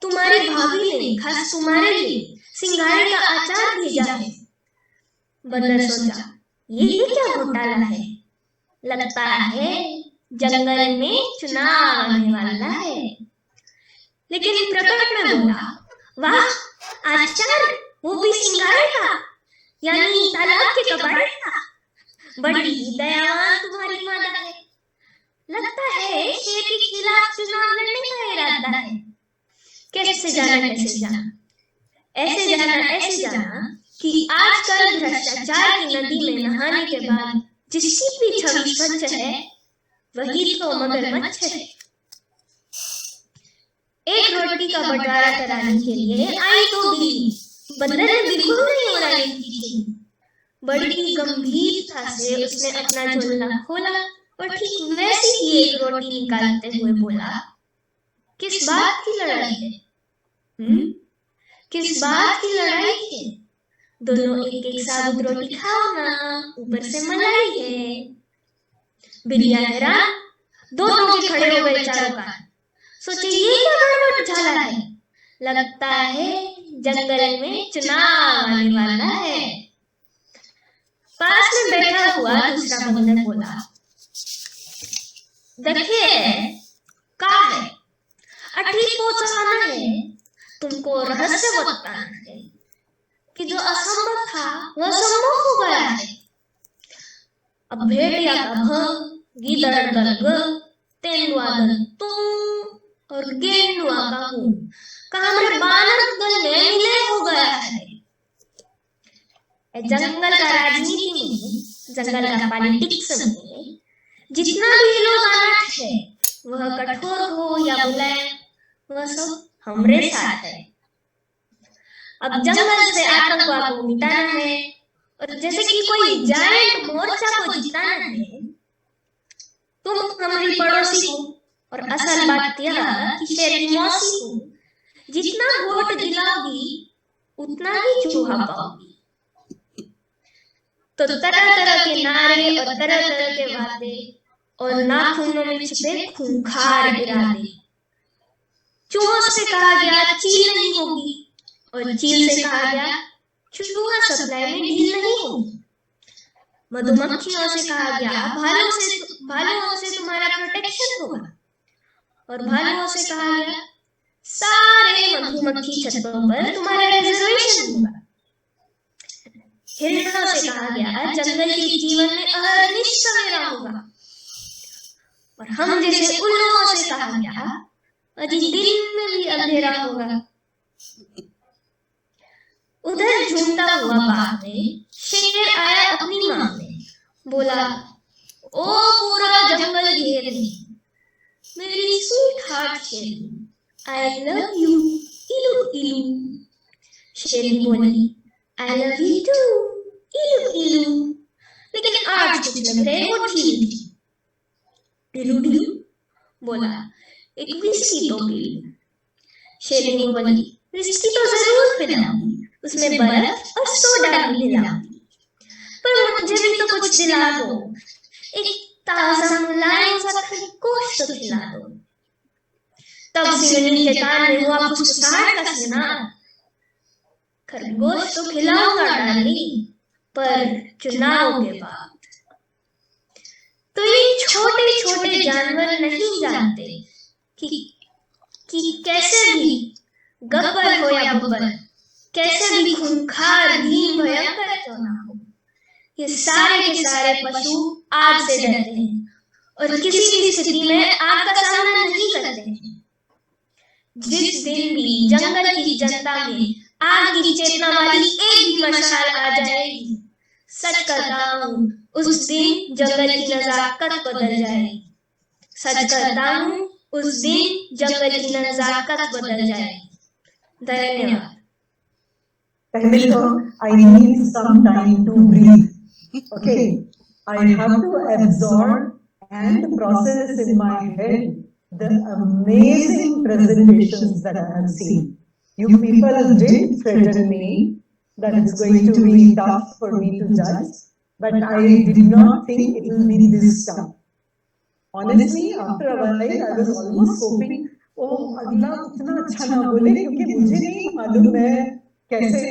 तुम्हारी भाभी ने खास तुम्हारे लिए सिंघाड़े का अचार भेजा है। बंदर सोचा, ये क्या घोटाला है? लगता है जंगल में चुनाव आने वाला है। लेकिन प्रकट में बोला, वाह, अचार, वो भी सिंघाड़े का, यानी तालाब के कबाड़े का। बड़ी ही दयावान तुम्हारी मादा है। लगता है शेर के खिलाफ चुनाव लड़ने का इरादा है। कैसे जाना ऐसे जाना कि आजकल भ्रष्टाचार की नदी में नहाने के बाद जिसकी भी छवि स्वच्छ है वही तो मगरमच्छ है। एक रोटी का बंटवारा कराने के लिए आई तो बिल्ली। बंदर ने बिल्कुल नहीं उड़ाने की थी। बड़ी गंभीरता से उसने अपना झोला खोला और ठीक वैसे ही एक रोटी निकालते हुए बोला, किस बात की लड़ाई है? किस बात की लड़ाई है? दोनों एक एक साबुत रोटी खाओ ना, ऊपर से मलाई है। बिल्लियां हैरान, दोनों के खड़े हो गए चारों कान। सोचे ये क्या गड़बड़ झाला है? लगता है जंगल में चुनाव आने वाला है। पास में बैठा हुआ दूसरा बंदर बोला, देखिए का है, अठी पहुंचाना है, तुमको रहस्य बताना है कि जो असंभव था वह संभव हो गया है। अब भेड़िया का भ, गीदड़ दल ग, तेंदुआ दल तुम और गेंडुआ का हूँ का हमारे बानर दल में विलय हो गया है। जंगल का राजनीति में, जंगल का पॉलिटिक्स में जितना भी लोग अनाथ है, वह कठोर हो या मुलायम, वह सब हमरे साथ है। अब जंगल से आतंकवाद को मिटाना है और जैसे कि कोई जायंट मोर्चा को जिताना है। तुम हमारी पड़ोसी हो और असल बात यह कि शेर की मौसी हो। जितना वोट दिलाओगी उतना ही चूहा पाओगी। तो तरह तरह के नारे और तरह तरह के वादे और नाखूनों में छिपे खूंखार इरादे। चूहों से कहा गया चील नहीं होगी और चील से कहा गया चूहा सप्लाई में ढील नहीं होगी। मधुमक्खियों से कहा गया भालुओं से तुम्हारा प्रोटेक्शन होगा और भालुओं से कहा गया सारे मधुमक्खी छतों पर तुम्हारा रिजर्वेशन होगा। हिरणों से कहा गया जंगल के जीवन में अहर्निश सवेरा होगा और हम जैसे उल्लुओं से कहा गया अजी दिन में भी अंधेरा होगा। उधर झूमता हुआ बाग में शेर आया अपनी मां में, बोला, ओ पूरा जंगल घेर ले मेरी स्वीट हार्ट शेरनी, आई लव यू इलू इलू। शेरनी बोली, आई लव यू टू इलू इलू। लेकिन आज कुछ लग रहे वो ठीक थी। इलू इलू बोला, एक विस्की तो पी। शेरनी बोली, विस्की तो जरूर पिलाऊंगी, उसमें बर्फ और सोडा भी मिलाऊंगी, पर मुझे भी तो कुछ दिला दो, एक ताजा मुलायम सा खरगोश तो खिला दो। तब सिरनी के कान में हुआ फुसफुसाहट का सिनार, खरगोश तो खिलाऊंगा डार्लिंग, पर चुनाव के बाद। तो ये छोटे छोटे जानवर नहीं जानते कि कैसे भी गब्बर हो या बब्बर, कैसे भी खूंखार भीम भयंकर क्यों ना हो, ये सारे के सारे पशु आग से डरते हैं और किसी भी स्थिति में आग का सामना नहीं करते हैं। जिस दिन भी जंगल की जनता में आग की चेतना वाली एक भी मशाल आ जाएगी, सच करता हूँ उस दिन जंगल की नजाकत बदल जाएगी। सच करता हूँ उस दिन जंगल की नजाकत बदल जाएगी। धन्यवाद। पहले तो I need some time to breathe. Okay, I have to absorb and process in my head the amazing presentations that I have seen. You people did threaten me that it's going to be tough for me to judge, but I did not think it will be this tough. Honestly, after a while, I was almost hoping, oh, अगला इतना अच्छा ना बोले क्योंकि मुझे नहीं मालूम मैं कैसे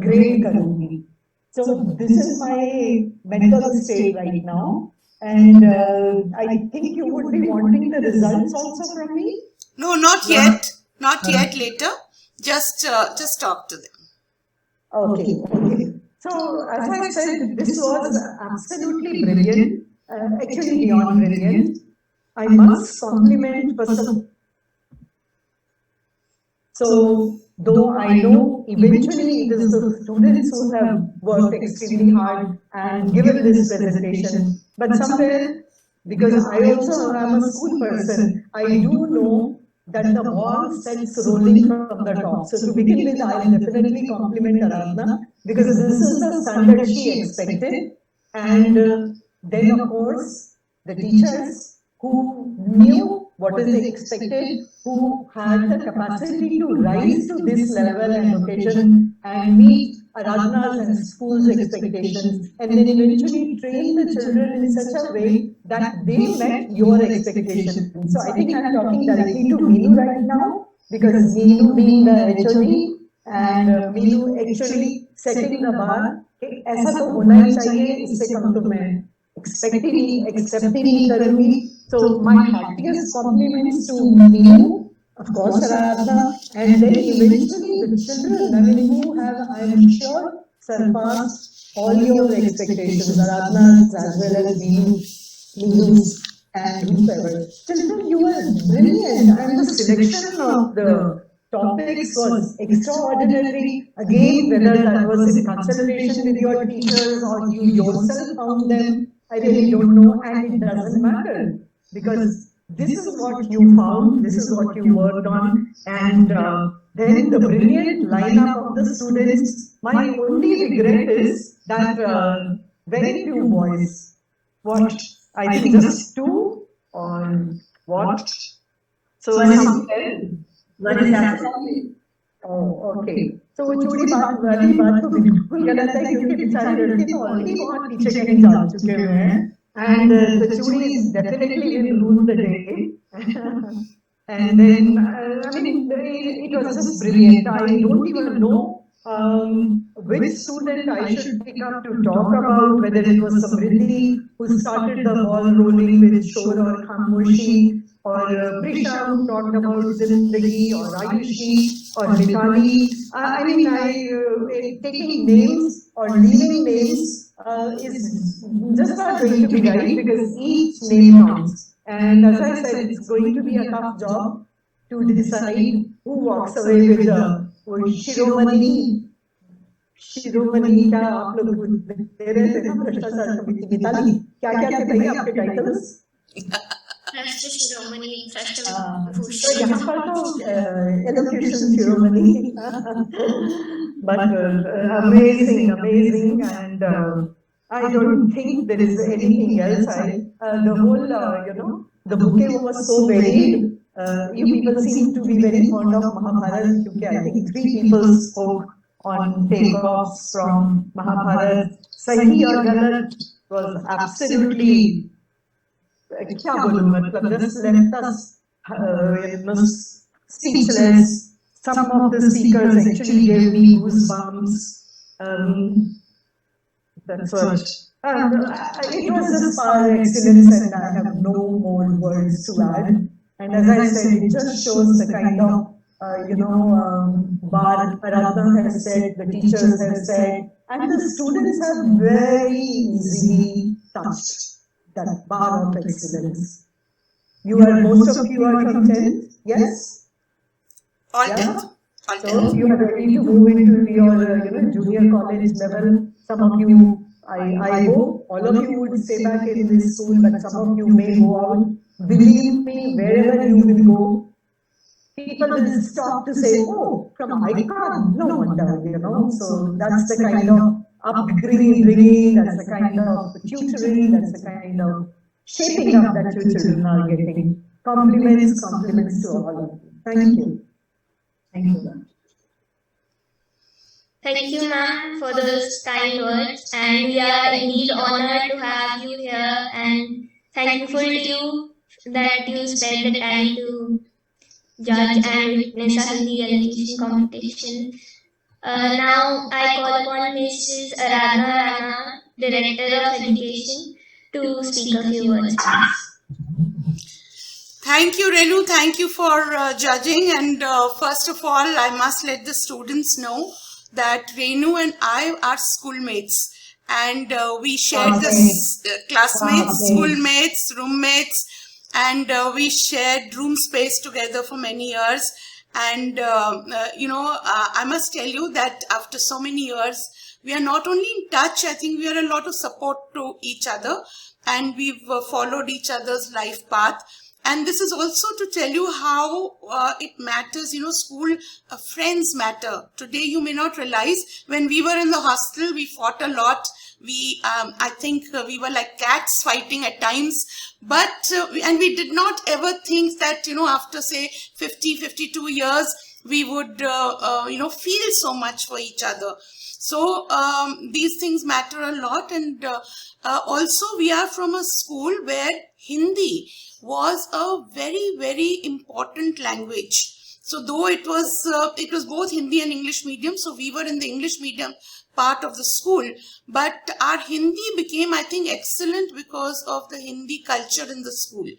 grade करूँगी. So this is my mental state right now, and I think you would be wanting the results also from me. No, not yet. Not yet. Later. Just talk to them. Okay. So as I said, this was absolutely brilliant. Actually beyond brilliant. I must compliment person. So though I know eventually it is the students who have worked extremely hard and given this presentation, but somewhere, because I also am a school person, I do know that the ball starts rolling from the top. So to begin with, I will definitely compliment Aradhana because this is the standard she expected. And then of course, the teachers who knew what is expected, who had the capacity to rise to this level and occasion and meet Aradhana's and school's expectations, and then eventually train the children in such a way that they met your expectations. So I think I'm talking directly to Meenu right now, because Meenu being the HOD and Meenu actually setting the bar, ऐसा तो होना ही चाहिए, इससे कम तो मैं accept ही नहीं करूँगी. So my heartiest compliments to Meenu, of course Aradhana, and then eventually the children, I mean, who have, I am sure, surpassed all your expectations, Aradhana's as well as Meenu's and whoever. Children, you were brilliant, and the selection of the topics was extraordinary. Again, whether that was in consultation with your teachers or you yourself found them, I really don't know, and it doesn't matter. Because this is what you found, this is what you worked on, and then the brilliant lineup of the students. My only regret is that very few boys. What? I think just two or what? So what is happening? Oh, okay. So छोटी वाली बात तो बिल्कुल गलत है क्योंकि बेचारे लड़के तो ऑलरेडी बहुत पीछे कहीं जा चुके हुए हैं. And the Chudis definitely will rule the day. And then, I mean, it was just brilliant. I don't even know which student I should pick up to talk about, whether it was Samriddhi who started the ball rolling with Shor or Khamoshi, or Prisha who talked about Zindagi, or Ayushi, or Mithali. I mean, taking names or leaving names is just not going to be right, because each name counts. And as I said, it's going to be a tough job to decide who walks away with Shiromani. Shiromani, क्या आप लोग दे रहे थे ना भ्रष्टाचार कमेटी मिताली, क्या थे भाई आपके टाइटल्स? राष्ट्र शिरोमणि, राष्ट्र तो यहाँ पर तो elocution Shiromani, but amazing, and I don't think there is anything else. The whole, the bouquet was so varied. You people seem to be very fond of Mahabharata, because I think 3 people spoke on takeoffs from Mahabharata. Sahi or Galat was absolutely, kya bolu, matlab, just left us speechless. Some of the speakers actually gave me goosebumps. That's what. It was just par excellence, and I have no more words to add. And as I said, it just shows the kind of, bar Aradhana has said, the teachers have said, and the students have very easily touched that bar of excellence. Most of you are from 10th, yes? All Yeah. 10th. All So 10th. you are ready to move into your junior college level. Some of you, I hope all of you would stay back in this school, but some of you may go out. Believe me, wherever you will go, people will stop to say, oh, from ICON, no wonder, So that's the kind of upbringing, that's the kind of tutoring, that's the kind of shaping up that your children are getting. Compliments to all of you. Thank you. Thank you, ma'am. Thank you, ma'am, for those kind words, and we are indeed honored to have you here, and thankful to you that you spent the time to judge and witness our Hindi elocution competition. Now I call upon Mrs. Aradhana Rana, Director of Education, to speak a few words, please. Thank you, Renu. Thank you for judging. And first of all, I must let the students know that Renu and I are schoolmates. And we shared this classmates, schoolmates, roommates, and we shared room space together for many years. And, I must tell you that after so many years, we are not only in touch, I think we are a lot of support to each other, and we've followed each other's life path. And this is also to tell you how it matters, school friends matter. Today, you may not realize, when we were in the hostel, we fought a lot. I think we were like cats fighting at times, but, and we did not ever think that, after say 50, 52 years, we would, feel so much for each other. So these things matter a lot. And also we are from a school where Hindi was a very, very important language. So though it was both Hindi and English medium, so we were in the English medium part of the school, but our Hindi became, I think, excellent because of the Hindi culture in the school.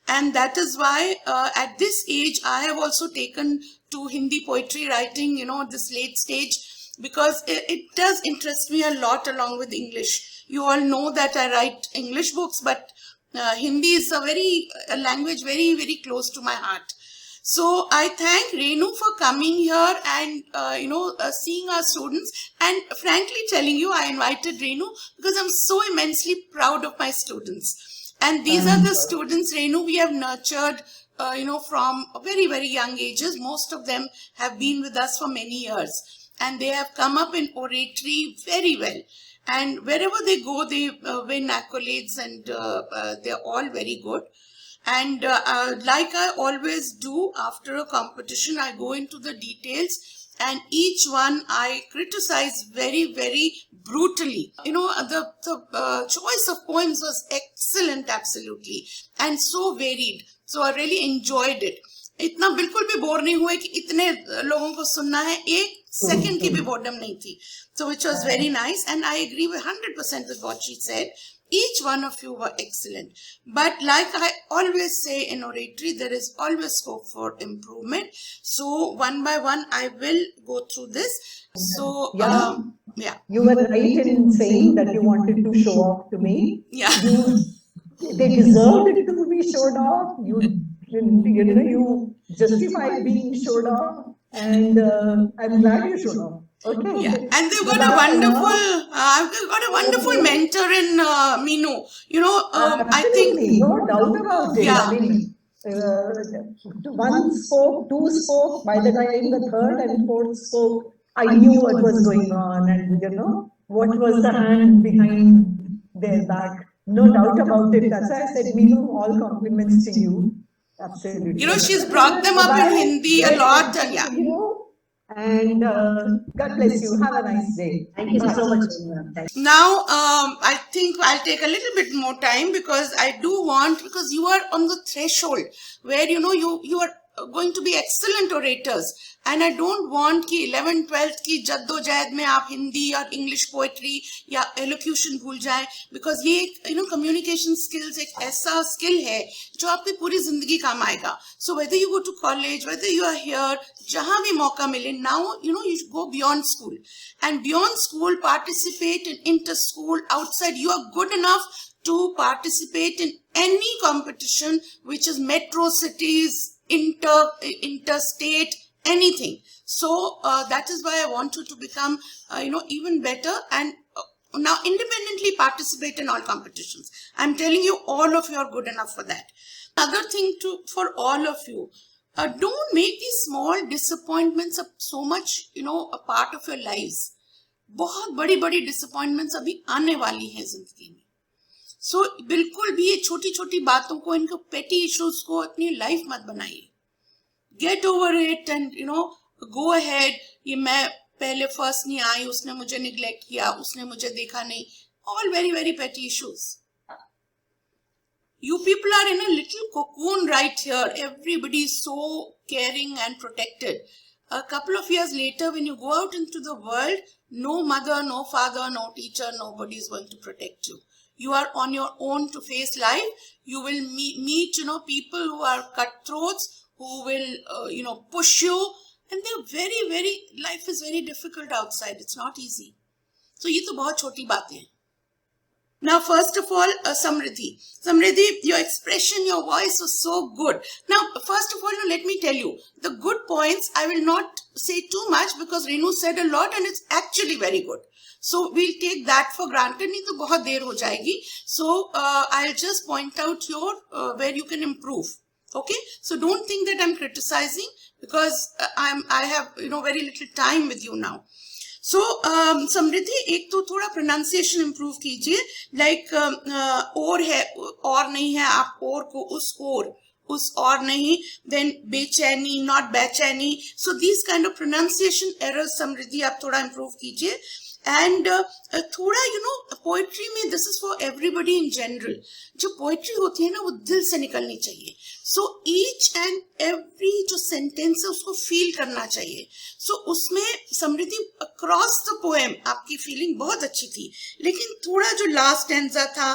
And that is why at this age, I have also taken to Hindi poetry writing, this late stage, because it does interest me a lot along with English. You all know that I write English books, but Hindi is a language very, very close to my heart. So I thank Renu for coming here and, seeing our students. And frankly telling you, I invited Renu because I'm so immensely proud of my students. And these are the students, Renu, we have nurtured, from very, very young ages. Most of them have been with us for many years. And they have come up in oratory very well. And wherever they go, they win accolades, and they're all very good. And like I always do after a competition, I go into the details, and each one I criticize very, very brutally. The choice of poems was excellent, absolutely, and so varied. So I really enjoyed it. इतना बिल्कुल भी बोर नहीं हुए कि इतने लोगों को सुनना है, एक सेकंड की भी बोर्डम नहीं थी. So which was very nice, and I agree with 100% with what she said. Each one of you were excellent. But like I always say in oratory, there is always scope for improvement. So one by one, I will go through this. So, yeah. You were right in saying that you wanted to show off to me. Yeah. They deserved it to be showed off. You justified being showed off, and I'm glad you showed off. Okay. Yeah, and they've got I've got a wonderful mentor in Meenu. I think no doubt about it. Yeah. I mean, one spoke, two spoke. By the time the third and fourth spoke, I knew what was going on, and what was the hand behind their back. No doubt about it. That's why I said, Meenu, all compliments to you. Absolutely. You know, she's brought them up in Hindi a lot, and yeah. And God bless you. Have a nice day. Thank you so much. Thank you. Now, I think I'll take a little bit more time because I do want, because you are on the threshold where, you know, you are going to be excellent orators. And I don't want कि 11th 12th की जद्दोजहद में आप हिंदी और इंग्लिश पोएट्री या एलोक्यूशन भूल जाए, because ये you know communication skills एक ऐसा skill है जो आपकी पूरी जिंदगी काम आएगा. So whether you go to college, whether you are here, जहाँ भी मौका मिले, now you know you should go beyond school, and beyond school participate in inter school, outside. You are good enough to participate in any competition which is metro cities, interstate, anything. So that is why I want you to become you know even better, and now independently participate in all competitions. I'm telling you, all of you are good enough for that. Another thing for all of you, don't make these small disappointments so much you know a part of your lives. बहुत बड़ी बड़ी disappointments अभी आने वाली हैं जिंदगी में. So बिल्कुल भी ये छोटी छोटी बातों को, इनको petty issues को अपनी life मत बनाइए. Get over it and you know go ahead. ये मैं पहले first नहीं आई, उसने मुझे neglect किया, उसने मुझे देखा नहीं. All very very petty issues. You people are in a little cocoon right here. Everybody is so caring and protected. A couple of years later, when you go out into the world, no mother, no father, no teacher, nobody is going to protect you. You are on your own to face life. You will meet you know people who are cutthroats, who will you know push you, and they're very life is very difficult outside. It's not easy. So ये तो बहुत छोटी बातें हैं. Now, first of all, Samriddhi, your expression, your voice was so good. Now, first of all, let me tell you, the good points, I will not say too much because Renu said a lot and it's actually very good. So, we'll take that for granted. नहीं तो बहुत देर हो जाएगी. So, I'll just point out your, where you can improve. Okay? So, don't think that I'm criticizing because I have, you know, very little time with you now. So, समृद्धि, एक तो थोड़ा pronunciation improve कीजिए, like और है, और नहीं है, आप और को उस और नहीं, then बेचैनी, not बेचैनी. So, these kind of pronunciation errors, समृद्धि, आप थोड़ा improve कीजिए. And थोड़ा you know poetry में, this is for everybody in general, जो poetry होती है ना वो दिल से निकलनी चाहिए. So each and every जो sentence है उसको feel करना चाहिए. So उसमें समृद्धि across the poem आपकी feeling बहुत अच्छी थी, लेकिन थोड़ा जो last stanza था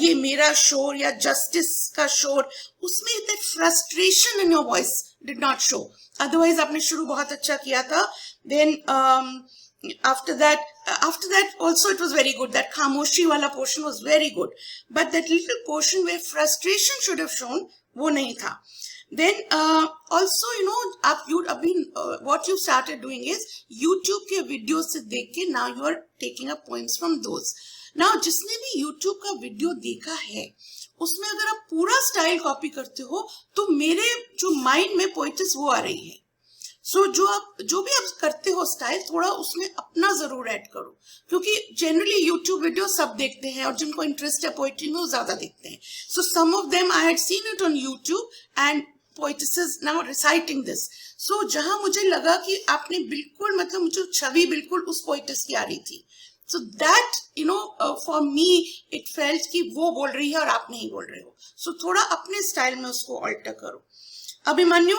ये मेरा शोर या justice का शोर, उसमें that frustration in your voice did not show. Otherwise आपने शुरू बहुत अच्छा किया था. Then after that also it was very good. That खामोशी wala portion was very good, but that little portion where frustration should have shown, वो नहीं था. Then also you know what you started doing is YouTube के videos से देख के now you are taking up poems from those. Now जिसने भी YouTube का video देखा है उसमें अगर आप पूरा style copy करते हो तो मेरे जो mind में poetess वो आ रही है. So जो भी आप करते हो स्टाइल, थोड़ा उसमें अपना जरूर ऐड करो, क्योंकि जनरली यूट्यूब वीडियो सब देखते हैं और जिनको इंटरेस्ट है पोइट्री में वो ज्यादा देखते हैं. So some of them I had seen it on YouTube and poetesses now reciting this. So जहां मुझे लगा कि आपने बिल्कुल मतलब मुझे छवि बिल्कुल उस पोइटिस की आ रही थी. So that you know for me it felt कि वो बोल रही है और आप नहीं बोल रहे हो. So थोड़ा अपने स्टाइल में उसको अल्टर करो. Abhimanyu,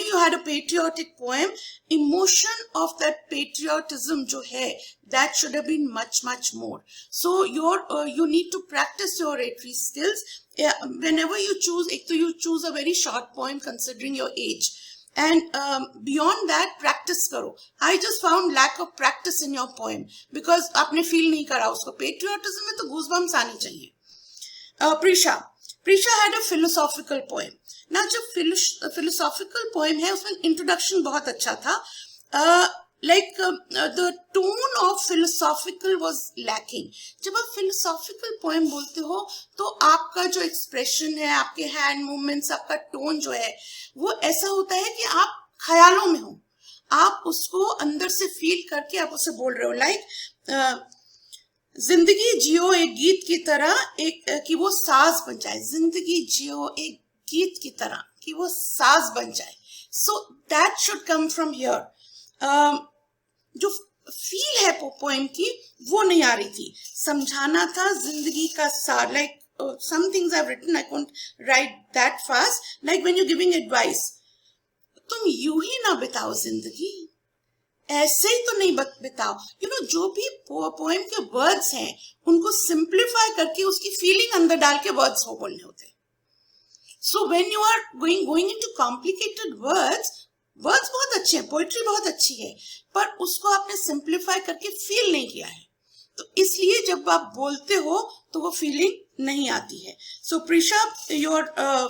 you had a patriotic poem. Emotion of that patriotism जो है, that should have been much more. So you need to practice your oratory skills. Whenever you choose, you choose a very short poem considering your age. And beyond that, practice करो. I just found lack of practice in your poem because आपने feel नहीं करा उसको. Patriotism में तो goosebumps आनी चाहिए. Prisha had a philosophical poem. ना जो philosophical poem है उसमें introduction बहुत अच्छा था. Like the tone of philosophical was lacking. जब आप philosophical poem बोलते हो तो आपका जो expression है, आपके hand movements, आपका tone जो है वो ऐसा होता है कि आप ख्यालों में हो, आप उसको अंदर से feel करके आप उसे बोल रहे हो. Like जिंदगी जियो एक गीत की तरह, एक कि वो साज बन जाए. जिंदगी जियो एक गीत की तरह, कि वो सास बन जाए. So that should come from here. जो फील है पोएम की वो नहीं आ रही थी. समझाना था जिंदगी का सार. Like some things I've written, I can't write that fast. Like when you're giving advice, तुम यूं ही ना बिताओ जिंदगी, ऐसे ही तो नहीं बिताओ. जो भी पोएम के वर्ड्स हैं उनको सिंप्लीफाई करके उसकी फीलिंग अंदर डाल के वर्ड्स वो बोलने होते हैं. So when you are going into complicated words बहुत अच्छे हैं, पोइट्री बहुत अच्छी है, पर उसको आपने सिंप्लीफाई करके फील नहीं किया है, तो इसलिए जब आप बोलते हो तो वो फीलिंग नहीं आती है. So Prisha, your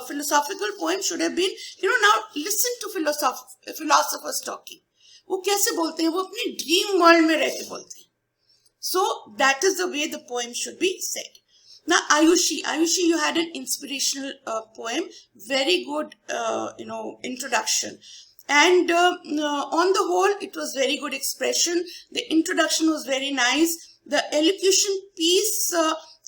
philosophical poem should have been, now listen to philosophers talking. वो कैसे बोलते हैं, वो अपने ड्रीम वर्ल्ड में रह के बोलते हैं. So that is the way the poem should be said. Now Ayushi, you had an inspirational poem, very good, introduction. And on the whole, it was very good expression. The introduction was very nice. The elocution piece,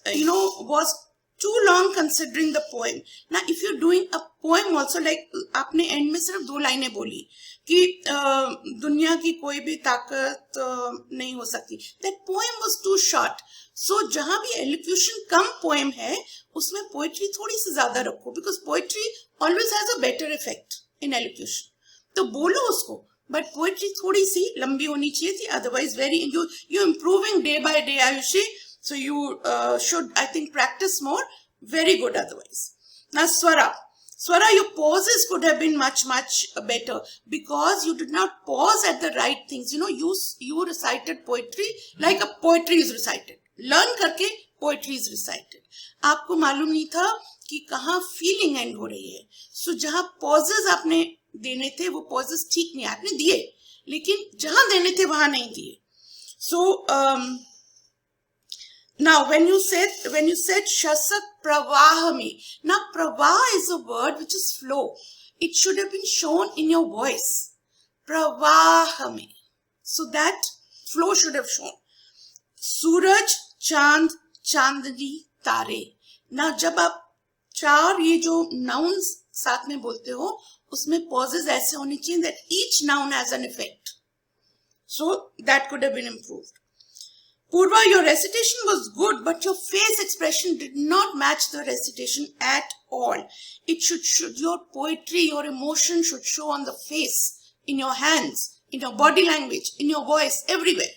was too long considering the poem. Now, if you're doing a poem also, like आपने end में सिर्फ 2 लाइनें बोली कि दुनिया की कोई भी ताकत नहीं हो सकती. That poem was too short. So जहाँ भी elocution कम poem है, उसमें poetry थोड़ी सी ज़्यादा रखो, because poetry always has a better effect in elocution. तो बोलो उसको, but poetry थोड़ी सी लंबी होनी चाहिए थी. Otherwise, you're improving day by day, Ayushi. So you should, I think, practice more. Very good otherwise. Now Swara, your pauses could have been much better, because you did not pause at the right things. You recited poetry like a poetry is recited. Learn करके poetry is recited. आपको मालूम नहीं था कि कहाँ feeling end हो रही है. So जहाँ pauses आपने देने थे वो pauses ठीक नहीं, आपने दिए, लेकिन जहाँ देने थे वहाँ नहीं दिए. So now when you said shasak pravahami, now pravah is a word which is flow. It should have been shown in your voice. Pravahami. So that flow should have shown. Suraj, Chand, Chandni, Tare. Now जब आप 4 ये जो nouns साथ में बोलते हो, उसमें pauses ऐसे होनी चाहिए that each noun has an effect. So that could have been improved. Purva, your recitation was good, but your face expression did not match the recitation at all. It should your poetry, your emotion should show on the face, in your hands, in your body language, in your voice, everywhere.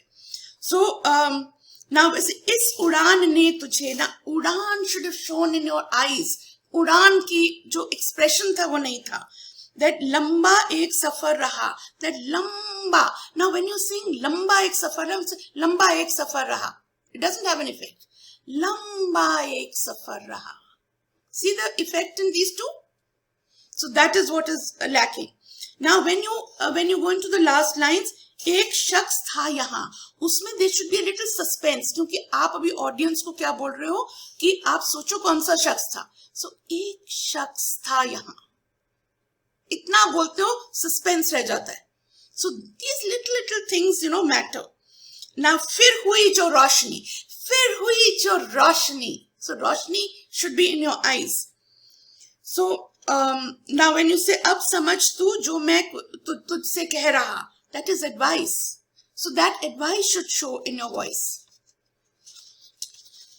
So now is Udan ne tujhe, na Udan should have shown in your eyes. Udan ki jo expression tha wo nahi tha. That lamba ek safar raha. That lamba. Now when you sing lamba ek safar raha, lamba ek safar raha. It doesn't have an effect. Lamba ek safar raha. See the effect in these two? So that is what is lacking. Now when you go into the last lines, एक शख्स था यहाँ, उसमें there should be a little suspense, क्योंकि आप अभी audience को क्या बोल रहे हो कि आप सोचो कौन सा शख्स था. So एक शख्स था यहाँ, इतना बोलते हो suspense रह जाता है. So these little things matter. Now फिर हुई जो रोशनी, so Roshni should be in your eyes. So now when you say अब समझ तू जो मैं तुझसे कह रहा, that is advice. So that advice should show in your voice.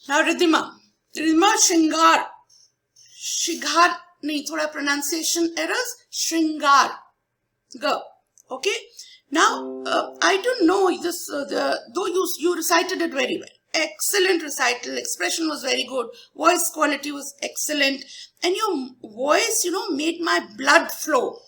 Now Ridhima, Shringar nahi, thoda pronunciation errors. Shringar, okay. Now I don't know this. Though you recited it very well, excellent recital. Expression was very good. Voice quality was excellent, and your voice, made my blood flow.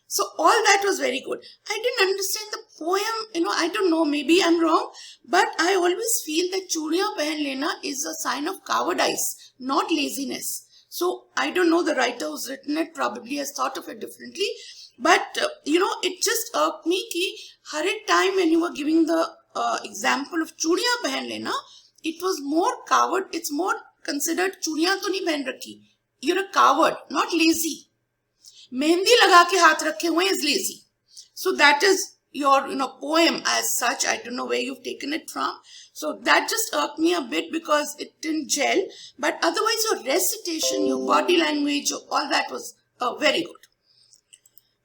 So all that was very good. I didn't understand the poem, I don't know, maybe I'm wrong, but I always feel that churiyan pehen lena is a sign of cowardice, not laziness. So I don't know, the writer who's written it probably has thought of it differently, but it just irked me ki har ek time when you were giving the example of churiyan pehen lena, it was more coward, it's more considered churiyan to nahi pehen rakhi. You're a coward, not lazy. Mehndi लगा के हाथ रखे हुए is lazy. So that is your poem as such. I don't know where you've taken it from. So that just irked me a bit because it didn't gel. But otherwise your recitation, your body language, all that was very good.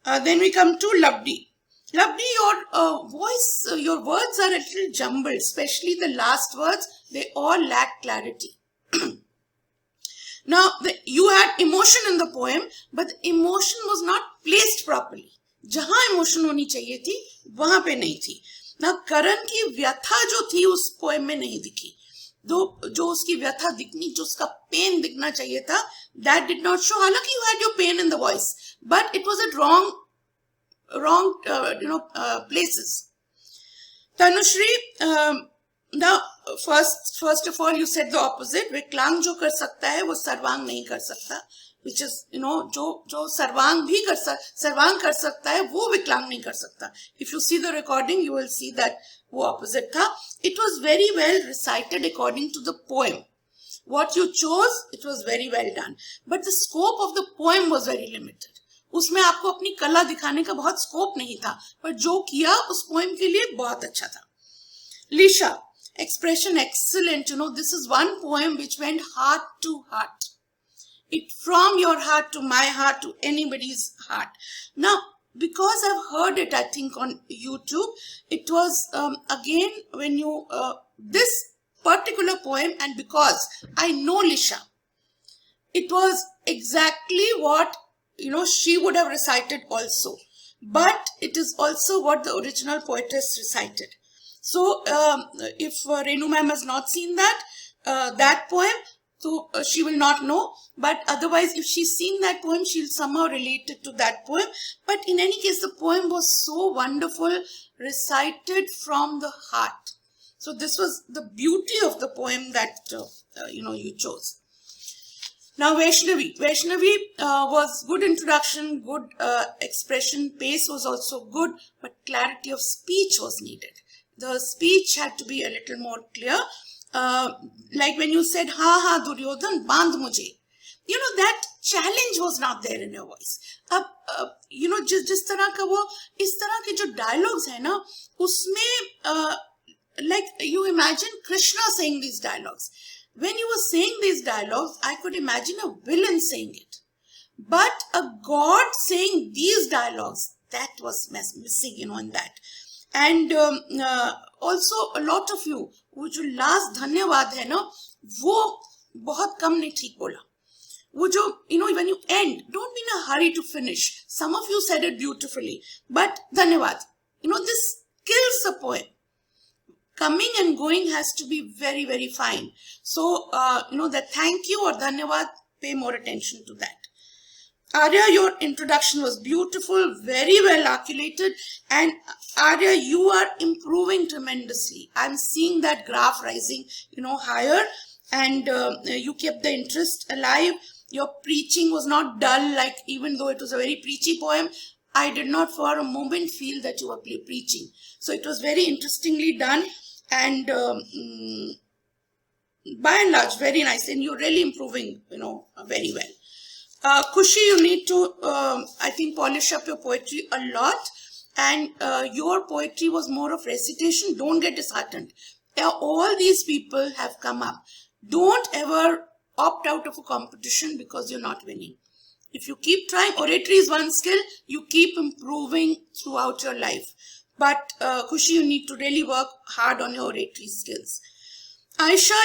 Then we come to Lovely. Lovely, your voice, your words are a little jumbled, especially the last words. They all lack clarity. Now, you had emotion in the poem, but the emotion was not placed properly. जहां emotion होनी चाहिए थी, वहां पे नहीं थी. Now, करण की व्यथा जो थी उस poem में नहीं दिखी. जो उसकी व्यथा दिखनी, जो उसका pain दिखना चाहिए था, that did not show. हालांकि you had your pain in the voice, but it was at wrong places. Tanushri, now first of all you said the opposite. विकलांग जो कर सकता है वो सर्वांग नहीं कर सकता, which is जो सर्वांग कर सकता है वो विकलांग नहीं कर सकता. If you see the recording you will see that वो opposite था. It was very well recited according to the poem. What you chose, it was very well done, but the scope of the poem was very limited. उसमें आपको अपनी कला दिखाने का बहुत स्कोप नहीं था, पर जो किया उस पोएम के लिए बहुत अच्छा था. Lisha, expression excellent. This is one poem which went heart to heart. It from your heart to my heart to anybody's heart. Now, because I've heard it, I think on YouTube, it was again when you this particular poem, and because I know Lisha, it was exactly what she would have recited also, but it is also what the original poetess recited. So if Renu ma'am has not seen that poem, so she will not know, but otherwise if she's seen that poem, she'll somehow relate it to that poem. But in any case, the poem was so wonderful, recited from the heart. So this was the beauty of the poem that you chose. Now Vaishnavi was good introduction, good expression, pace was also good, but clarity of speech was needed. The speech had to be a little more clear. Like when you said, ha Duryodhan, bandh mujhe. That challenge was not there in your voice. जिस तरह का वो, इस तरह के जो dialogues है ना, उसमें like you imagine Krishna saying these dialogues. When you were saying these dialogues, I could imagine a villain saying it. But a god saying these dialogues, that was missing, in that. And also a lot of you, वो जो last धन्यवाद है ना, वो बहुत कम ने ठीक बोला. वो जो, when you end, don't be in a hurry to finish. Some of you said it beautifully, but धन्यवाद. This kills the poem. Coming and going has to be very, very fine. So, that thank you or dhanyavad, pay more attention to that. Arya, your introduction was beautiful, very well articulated. And Arya, you are improving tremendously. I'm seeing that graph rising, higher. And you kept the interest alive. Your preaching was not dull, like even though it was a very preachy poem, I did not for a moment feel that you were preaching. So it was very interestingly done. And by and large, very nice. And you're really improving, very well. Khushi, you need to, I think, polish up your poetry a lot. And your poetry was more of recitation. Don't get disheartened. All these people have come up. Don't ever opt out of a competition because you're not winning. If you keep trying, oratory is one skill. You keep improving throughout your life. But Khushi, you need to really work hard on your oratory skills. Aisha,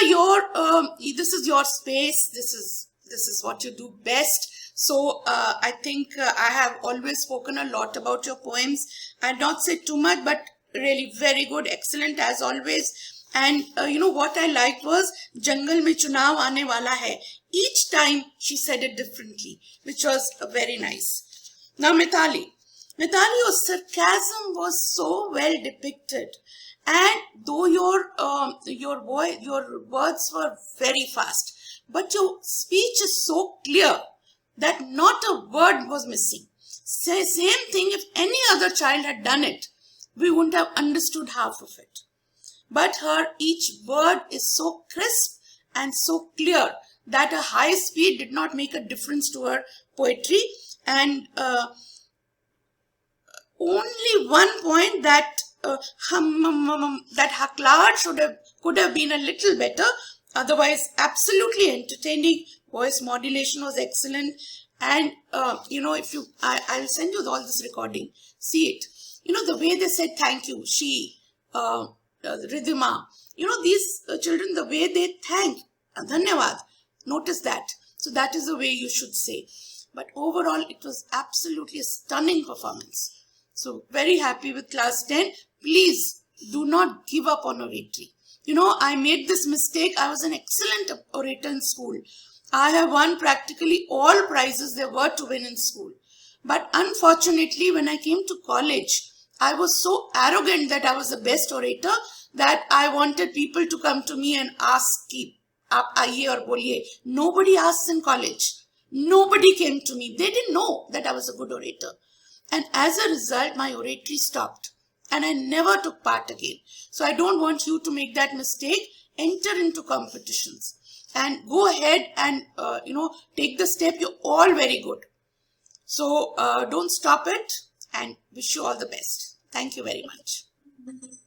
this is your space. This is what you do best. So I think I have always spoken a lot about your poems. I've not said too much, but really very good, excellent as always. And what I liked was Jungle mein chunav aane wala hai. Each time she said it differently, which was very nice. Now Mithali, your sarcasm was so well depicted, and though your words were very fast, but your speech is so clear that not a word was missing. Same thing, if any other child had done it, we wouldn't have understood half of it. But each word is so crisp and so clear that a high speed did not make a difference to her poetry. And only one point that that Haklad could have been a little better. Otherwise, absolutely entertaining. Voice modulation was excellent, And if you, I'll send you all this recording. See it. The way they said thank you. She, Ridhima. These children, the way they thank, dhanyavad. Notice that. So that is the way you should say. But overall, it was absolutely a stunning performance. So very happy with class 10. Please do not give up on oratory. I made this mistake. I was an excellent orator in school. I have won practically all prizes there were to win in school. But unfortunately, when I came to college, I was so arrogant that I was the best orator that I wanted people to come to me and ask, aap aiye aur boliye. Nobody asked in college. Nobody came to me. They didn't know that I was a good orator. And as a result, my oratory stopped. And I never took part again. So I don't want you to make that mistake. Enter into competitions. And go ahead and, take the step. You're all very good. So don't stop it, and wish you all the best. Thank you very much.